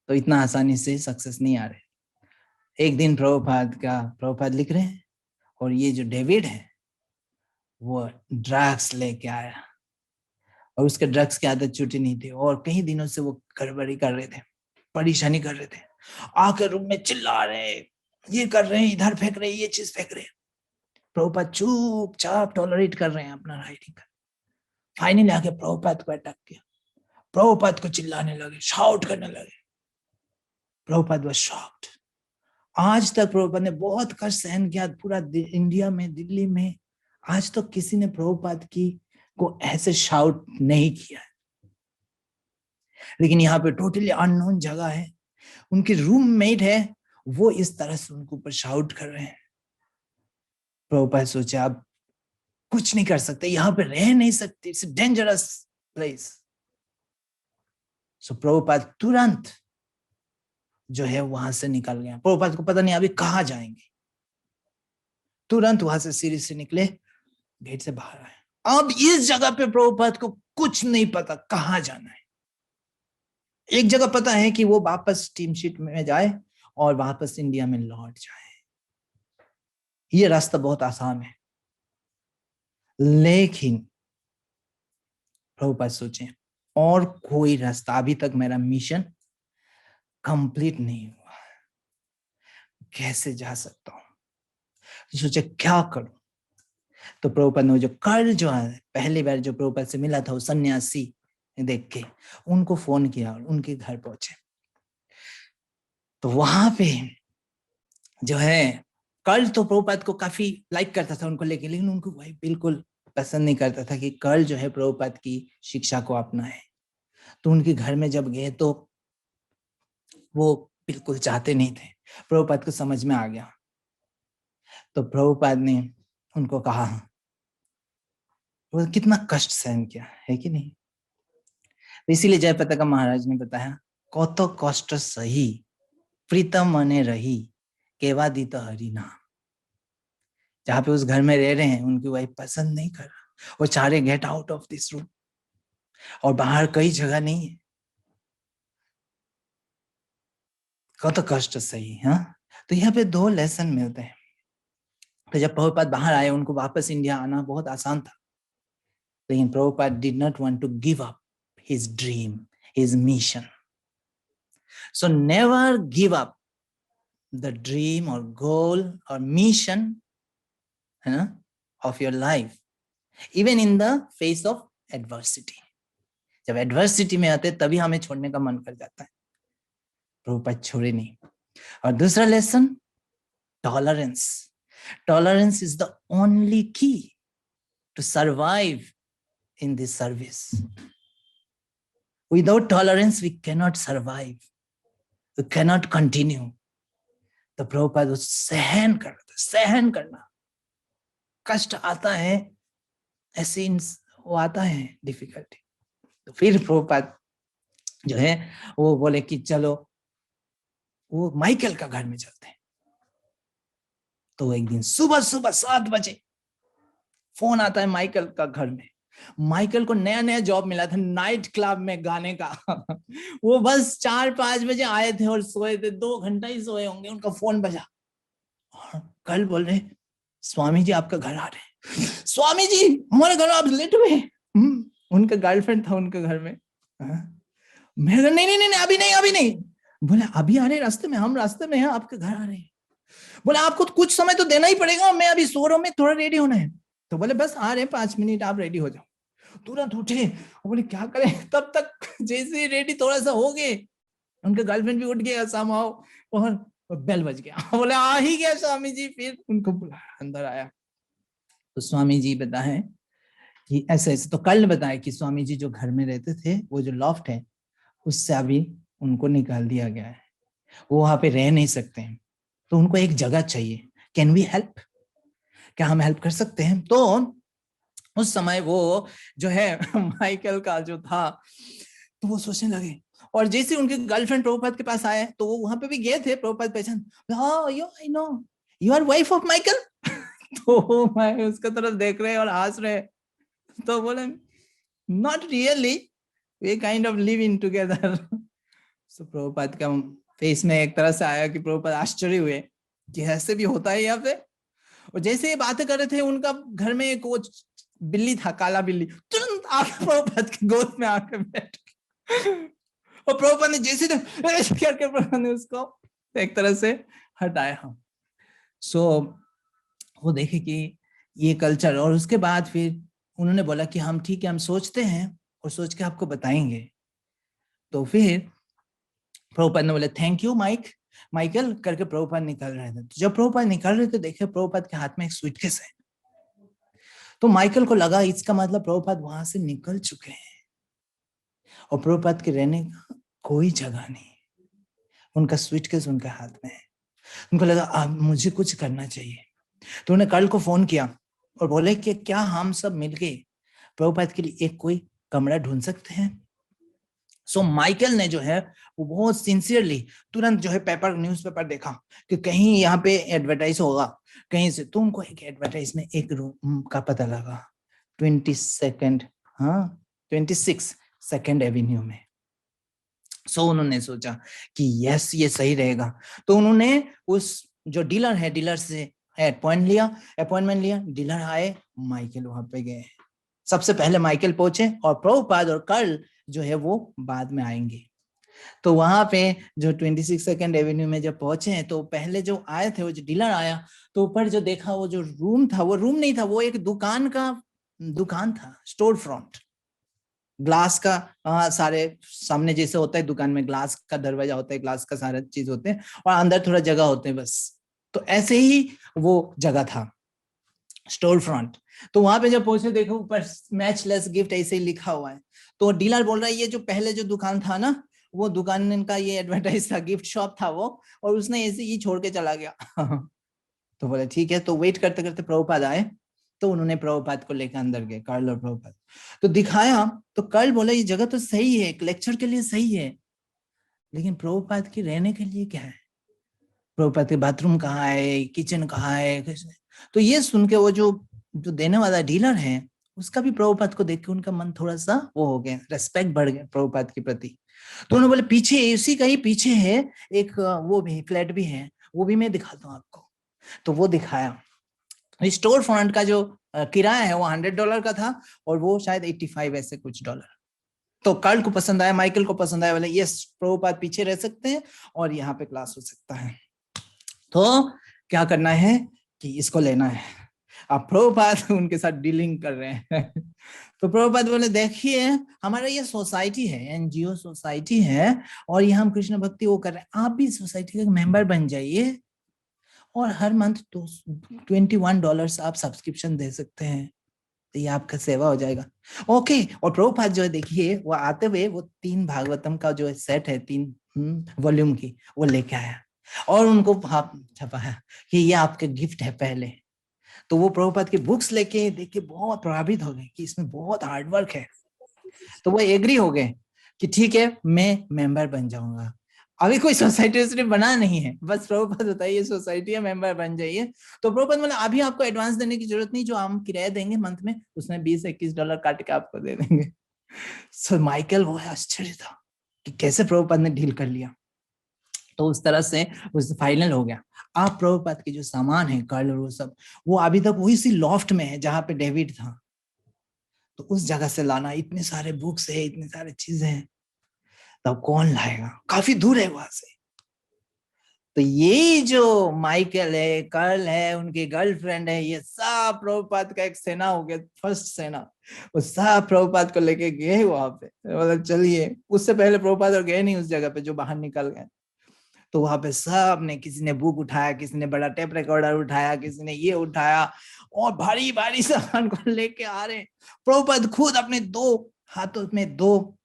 तो इतना आसानी से सक्सेस नहीं आ रहे। एक दिन प्रभुपाद लिख रहे हैं, और ये जो डेविड है वो ड्रग्स लेके आया, और उसके ड्रग्स की आदत छूटी नहीं थी, और कई दिनों से वो गड़बड़ी कर रहे थे, परेशानी कर रहे थे, आकर रूम में चिल्ला रहे, ये कर रहे हैं, इधर फेंक रहे हैं, ये चीज फेंक रहे हैं। प्रभुपाद चुपचाप टॉलरेट कर रहे हैं अपना राइटिंग कर। फाइनली आके प्रभुपाद को अटैक किया, प्रभुपाद को चिल्लाने लगे, शाउट करने लगे। Prabhupada was shocked. आज तक प्रभुपाद ने बहुत कष्ट सहन किया, पूरा इंडिया में, दिल्ली में आज तक किसी ने प्रभुपाद को ऐसे शाउट नहीं किया, लेकिन यहाँ पे टोटली अननोन जगह है, उनके रूममेट है, वो इस तरह से उनके ऊपर शाउट कर रहे हैं। प्रभुपाद सोचे अब कुछ नहीं कर सकते, यहाँ पे रह नहीं सकते, इट्स डेंजरस प्लेस। सो प्रभुपाद तुरंत जो है वहां से निकल गया। प्रभुपाद को पता नहीं अभी कहाँ जाएंगे, तुरंत वहां से सीढ़ी से निकले, गेट से बाहर आए। अब इस जगह पे प्रभुपाद को कुछ नहीं पता कहाँ जाना है। एक जगह पता है कि वो वापस टीम शीट में जाए और वापस इंडिया में लौट जाए, ये रास्ता बहुत आसान है। लेकिन प्रभुपाद सोचे और कोई रास्ता, अभी तक मेरा मिशन कंप्लीट नहीं हुआ, कैसे जा सकता हूं। सोचे क्या करूं। तो प्रभुपाद ने जो कल जो है पहली बार जो प्रभुपाद से मिला था, वो सन्यासी देख के उनको फोन किया और उनके घर पहुंचे। तो वहां पे जो है कल तो प्रभुपाद को काफी लाइक करता था उनको लेके, लेकिन उनको भाई बिल्कुल पसंद नहीं करता था कि कल जो है प्रभुपाद की शिक्षा को अपनाए। तो उनके घर में जब गए तो वो बिल्कुल चाहते नहीं थे। प्रभुपाद को समझ में आ गया, तो प्रभुपाद ने उनको कहा, वो कितना कष्ट सहन किया है कि नहीं। तो इसीलिए जयपताका महाराज ने बताया, कत कष्ट सही प्रीतम मने रही केवादित हरि नाम। जहाँ पे उस घर में रह रहे हैं उनकी वाइफ पसंद नहीं कर रहा, वो चाह रहे get out of this room, और बाहर कई जगह नहीं है, कत कष्ट सही। हाँ, तो यहाँ पे 2 लेसन मिलते हैं। तो जब प्रभुपाद बाहर आए, उनको वापस इंडिया आना बहुत आसान था, लेकिन Prabhupada did not want to give up his dream, his mission. So never give up the dream और गोल और मिशन, है ना, of your life, even in the face of adversity. जब एडवर्सिटी में आते तभी हमें छोड़ने का मन कर जाता है, प्रभुपाद छोड़े नहीं। और दूसरा lesson, tolerance. Tolerance is the only key to survive in this service. Without tolerance we cannot survive, we cannot continue. तो प्रभुपाद सहन करना, सहन करना, कष्ट आता है, ऐसे वो आता है डिफिकल्टी। तो फिर प्रभुपाद जो है वो बोले कि चलो वो माइकल का घर में चलते हैं। तो एक दिन सुबह सुबह 7 बजे फोन आता है माइकल का घर में। माइकल को नया नया जॉब मिला था नाइट क्लब में गाने का। वो बस 4-5 बजे आए थे और सोए थे, 2 घंटा ही सोए होंगे, उनका फोन बजा और कल बोल रहे स्वामी जी आपका घर आ रहे हैं। स्वामी जी हमारे घर आप लेट हुए। उनका गर्लफ्रेंड था उनके घर में। मैं नहीं नहीं नहीं अभी नहीं अभी नहीं। बोले अभी आ रहे रास्ते में, हम रास्ते में हैं, आपके घर आ रहे हैं। बोले आपको कुछ समय तो देना ही पड़ेगा, मैं अभी सो रहा हूं, मैं थोड़ा रेडी होना है। तो बोले बस आ रहे 5 मिनट, आप रेडी हो जाओ। तुरंत उठे, बोले क्या करें। तब तक जैसे रेडी थोड़ा सा हो गए, उनका गर्लफ्रेंड भी उठ गया समाओ और बेल बज गया। बोले आ ही गया स्वामी जी। फिर उनको बुलाया, अंदर आया तो स्वामी जी बताए कि ऐसे ऐसे। तो कल बताया कि स्वामी जी जो घर में रहते थे, वो जो लॉफ्ट है उससे अभी उनको निकाल दिया गया है, वो वहां पे रह नहीं सकते हैं, तो उनको एक जगह चाहिए। कैन वी हेल्प, क्या हम हेल्प कर सकते हैं? तो उस समय वो जो है माइकल का जो था, तो वो सोचने लगे। और जैसे उनके गर्लफ्रेंड प्रभुपाद के पास आए तो वो वहां पे भी गए थे, प्रभुपाद पहचान, हाँ you I know you are wife of Michael. तो मैं उसका तरफ देख रहे और हंस रहे। तो बोले not really, we kind of live in together. So Prabhupada का फेस में एक तरह से आया कि प्रभुपाद आश्चर्य हुए कि ऐसे भी होता है यहाँ पे। और जैसे ये बातें कर रहे थे, उनका घर में एक वो बिल्ली था, काला बिल्ली, तुरंत आके प्रभुपाद की गोद में आके बैठ और प्रभुपाद ने जैसे करके प्रभुपाद ने उसको एक तरह से हटाया। सो वो देखे कि ये कल्चर। और उसके बाद फिर उन्होंने बोला कि हम ठीक है, हम सोचते हैं और सोच के आपको बताएंगे। तो फिर प्रभुपाद ने बोले थैंक यू माइकल करके प्रभुपाद निकल रहे थे। तो जब प्रभुपाद निकल रहे थे, देखे प्रभुपाद के हाथ में एक सूटकेस है। तो माइकल को लगा इसका मतलब प्रभुपाद वहां से निकल चुके हैं और प्रभुपाद के रहने का कोई जगह नहीं। उनका सूटकेस उनके हाथ में है। उनको लगा अब मुझे कुछ करना चाहिए। तो उन्हें कल को फोन किया और बोले कि क्या हम सब मिलके प्रभुपाद के लिए एक कोई कमरा ढूंढ सकते हैं। सो माइकल ने जो है वो बहुत सिंसियरली तुरंत जो है न्यूज़पेपर देखा कि कहीं यहाँ पे एडवर्टाइज होगा कहीं से। तो उनको एक एडवर्टाइज में एक रूम का पता लगा 26 सेकंड एवेन्यू में। सो उन्होंने सोचा कि यस ये सही रहेगा। तो उन्होंने उस जो डीलर है, डीलर से अपॉइंटमेंट लिया। डीलर आए, माइकल वहां पे गए। सबसे पहले माइकल पहुंचे और प्रभुपाद और कर्ल जो है वो बाद में आएंगे। तो वहां पे जो 26 सेकंड एवेन्यू में जब पहुंचे हैं, तो पहले जो आए थे वो जो डीलर आया, तो ऊपर जो देखा वो जो रूम था, वो रूम नहीं था, वो एक दुकान था, स्टोर फ्रंट, ग्लास का सारे सामने जैसे होता है दुकान में, ग्लास का दरवाजा होता है, ग्लास का सारा चीज होते हैं और अंदर थोड़ा जगह होते हैं बस। तो ऐसे ही वो जगह था, स्टोर फ्रंट। तो वहां पे जब पहुंचे, देखो ऊपर मैचलेस गिफ्ट ऐसे ही लिखा हुआ है। तो डीलर बोल रहा है ये जो पहले जो दुकान था ना, वो दुकान का ये एडवर्टाइज था, गिफ्ट शॉप था वो, और उसने ऐसे ही छोड़ के चला गया। तो बोले ठीक है। तो वेट करते करते प्रभुपाद आए, तो उन्होंने प्रभुपाद को लेकर अंदर गए, कर्ल और प्रभुपाद। तो दिखाया, तो कर्ल बोला ये जगह तो सही है, एक लेक्चर के लिए सही है, लेकिन प्रभुपाद के रहने के लिए क्या है? प्रभुपाद के बाथरूम कहाँ है, किचन कहाँ है? तो ये सुन के वो जो देने वाला डीलर है, उसका भी प्रभुपाद को देख के उनका मन थोड़ा सा वो हो गया, रेस्पेक्ट बढ़ गया प्रभुपाद के प्रति। तो उन्होंने बोले पीछे एसी का ही पीछे है एक वो भी फ्लैट भी है, वो भी मैं दिखाता हूँ आपको। तो वो दिखाया। स्टोर फ्रंट का जो किराया है वो $100 का था और वो शायद 85 ऐसे कुछ डॉलर। तो कर्ल को पसंद आया, माइकल को पसंद आया, बोले यस प्रभुपाद पीछे रह सकते हैं और यहाँ पे क्लास हो सकता है। तो क्या करना है कि इसको लेना है। अब प्रभुपाद उनके साथ डीलिंग कर रहे हैं। तो प्रभुपाद बोले देखिए हमारा ये सोसाइटी है, एनजीओ सोसाइटी है, और ये हम कृष्ण भक्ति वो कर रहे हैं, आप भी सोसाइटी का मेंबर बन जाइए और हर मंथ तो $21 आप सब्सक्रिप्शन दे सकते हैं, तो ये आपका सेवा हो जाएगा। ओके। और प्रभुपाद जो है देखिए वो आते हुए वो 3 भागवतम का जो सेट है, 3 वॉल्यूम की, वो लेके आया और उनको छपाया कि ये आपका गिफ्ट है पहले। तो वो प्रभुपाद की बुक्स लेके देख के बहुत प्रभावित हो गए कि इसमें बहुत हार्डवर्क है। तो वो एग्री हो गए कि ठीक है, मैं मेंबर बन जाऊंगा। अभी कोई सोसाइटी उसने बना नहीं है, बस प्रभुपाद बताइए सोसाइटी है, मेंबर बन जाइए। तो प्रभुपाद बोले अभी आपको एडवांस देने की जरूरत नहीं, जो हम किराया देंगे मंथ में उसमें $20-21 काट के आपको दे देंगे। सो माइकल वो आश्चर्य था कि कैसे प्रभुपाद ने डील कर लिया। तो उस तरह से उस फाइनल हो गया। आप प्रभुपाद के जो सामान है कर्ल और वो सब, वो अभी तक वही सी लॉफ्ट में है जहां पे डेविड था। तो उस जगह से लाना, इतने सारे बुक्स है, इतने सारे चीजें हैं, तब कौन लाएगा, काफी दूर है वहां से। तो ये जो माइकल है, कर्ल है, उनकी गर्लफ्रेंड है, ये सब प्रभुपाद का एक सेना हो गया, फर्स्ट सेना। वो सब प्रभुपाद को लेके गए वहां पे, मतलब चलिए। उससे पहले प्रभुपाद और गए नहीं उस जगह पे जो बाहर निकल गए। तो वहां पे सब ने, किसी ने बुक उठाया, किसी ने बड़ा टेप रिकॉर्डर उठाया, किसी ने ये उठाया, और भारी भारी सामान को लेके आ रहे। प्रभुपाद खुद अपने 2 हाथों में 2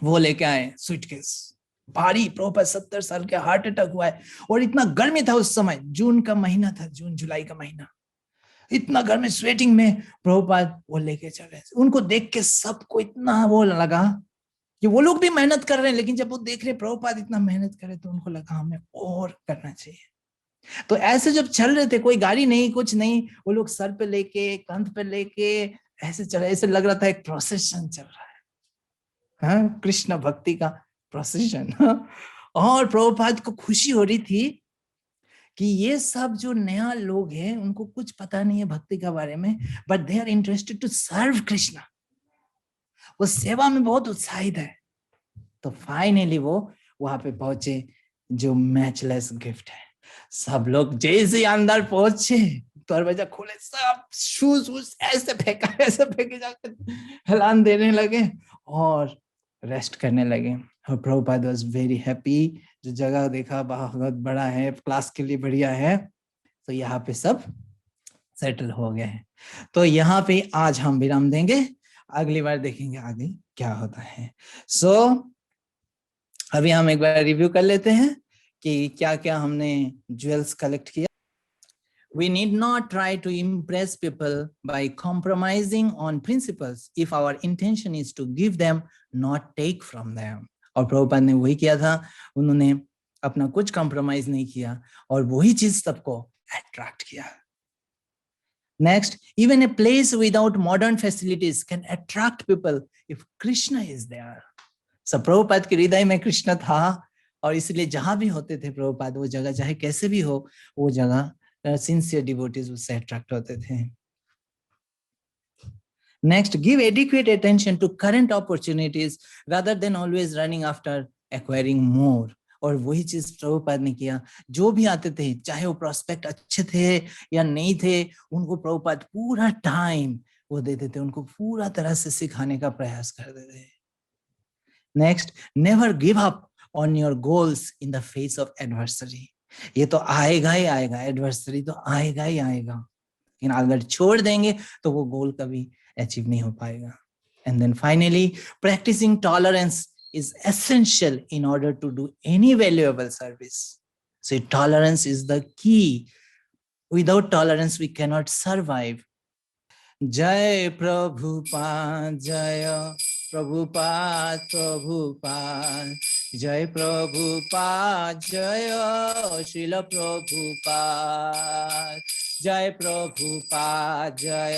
वो लेके आए सूटकेस भारी। प्रभुपाद 70 साल के, हार्ट अटैक हुआ है, और इतना गर्मी था उस समय, जून का महीना था, जून जुलाई का महीना, इतना गर्मी, स्वेटिंग में प्रभुपाद वो लेके चले। उनको देख के सबको इतना वो लगा कि वो लोग भी मेहनत कर रहे हैं, लेकिन जब वो देख रहे प्रभुपाद इतना मेहनत करे तो उनको लगा हमें और करना चाहिए। तो ऐसे जब चल रहे थे, कोई गाड़ी नहीं, कुछ नहीं, वो लोग सर पे लेके, कंध पे लेके ऐसे चल, ऐसे लग रहा था एक प्रोसेशन चल रहा है, हाँ, कृष्ण भक्ति का प्रोसेशन। और प्रभुपाद को खुशी हो रही थी कि ये सब जो नया लोग हैं उनको कुछ पता नहीं है भक्ति के बारे में, but they are interested to serve Krishna, वो सेवा में बहुत उत्साहित है। तो फाइनली वो वहां पे पहुंचे, जो मैचलेस गिफ्ट है। सब लोग जैसे अंदर पहुंचे, दरवाजा खोले, सब शूज वूज ऐसे फेंका, ऐसे फेंके, जाकर हिलान देने लगे और रेस्ट करने लगे। और प्रभुपाद वाज वेरी हैप्पी, जो जगह देखा बहुत बड़ा है, क्लास के लिए बढ़िया है, तो यहाँ पे सब सेटल हो गए हैं। तो यहाँ पे आज हम विराम देंगे, अगली बार देखेंगे आगे क्या होता है। सो अभी हम एक बार रिव्यू कर लेते हैं कि क्या क्या हमने ज्वेल्स कलेक्ट किया। We need not try to impress people by compromising on principles if our intention is to give them, not take from them. और प्रभुपाद ने वही किया था, उन्होंने अपना कुछ कॉम्प्रोमाइज नहीं किया और वही चीज सबको अट्रैक्ट किया। Next, even a place without modern facilities can attract people if Krishna is there. So Prabhupada के हृदय में कृष्ण था, और इसलिए जहां भी होते थे प्रभुपाद, वो जगह चाहे कैसे भी हो, वो जगह सिंसियर डिवोटीज उससे अट्रैक्ट होते थे। Next, give adequate attention to current opportunities rather than always running after acquiring more. और वही चीज प्रभुपाद ने किया, जो भी आते थे, चाहे वो प्रोस्पेक्ट अच्छे थे या नहीं थे, उनको प्रभुपाद पूरा टाइम वो देते थे, उनको पूरा तरह से सिखाने का प्रयास करते थे। Next, never give up on your goals in the face of adversary. ये तो आएगा ही आएगा, एडवर्सरी तो आएगा ही आएगा, लेकिन अगर छोड़ देंगे तो वो गोल कभी अचीव नहीं हो पाएगा। And then finally, practicing tolerance is essential in order to do any valuable service. So tolerance is the key. Without tolerance, we cannot survive. Jai Prabhupada, Jai Prabhupada, Prabhupada, Jai Prabhupada, Jai Srila Prabhupada, Jai Prabhupada, Jai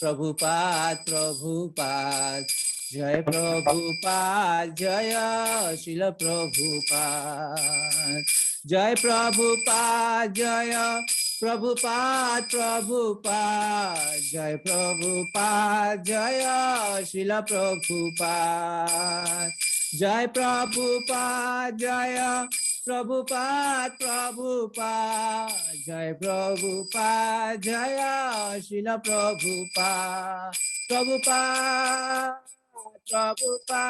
Prabhupada, Prabhupada, Jai Prabhupada, Jai Srila Prabhupada, Jai Prabhupada, Jai Prabhupada, Prabhupada, Jai Prabhupada, Jai Srila Prabhupada, Jai Prabhupada, Jai Prabhupada, Prabhupada, Jai Prabhupada, Jai Srila Prabhupada, Prabhupada, Prabhupada,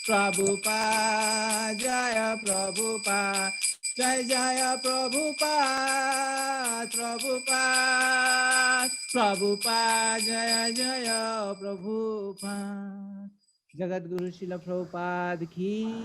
Prabhupada, Jaya Prabhupada, Jai Jaya Prabhupada, Prabhupada, Prabhupada, Jaya Jaya Prabhupada। Jagat Guru Srila Prabhupada की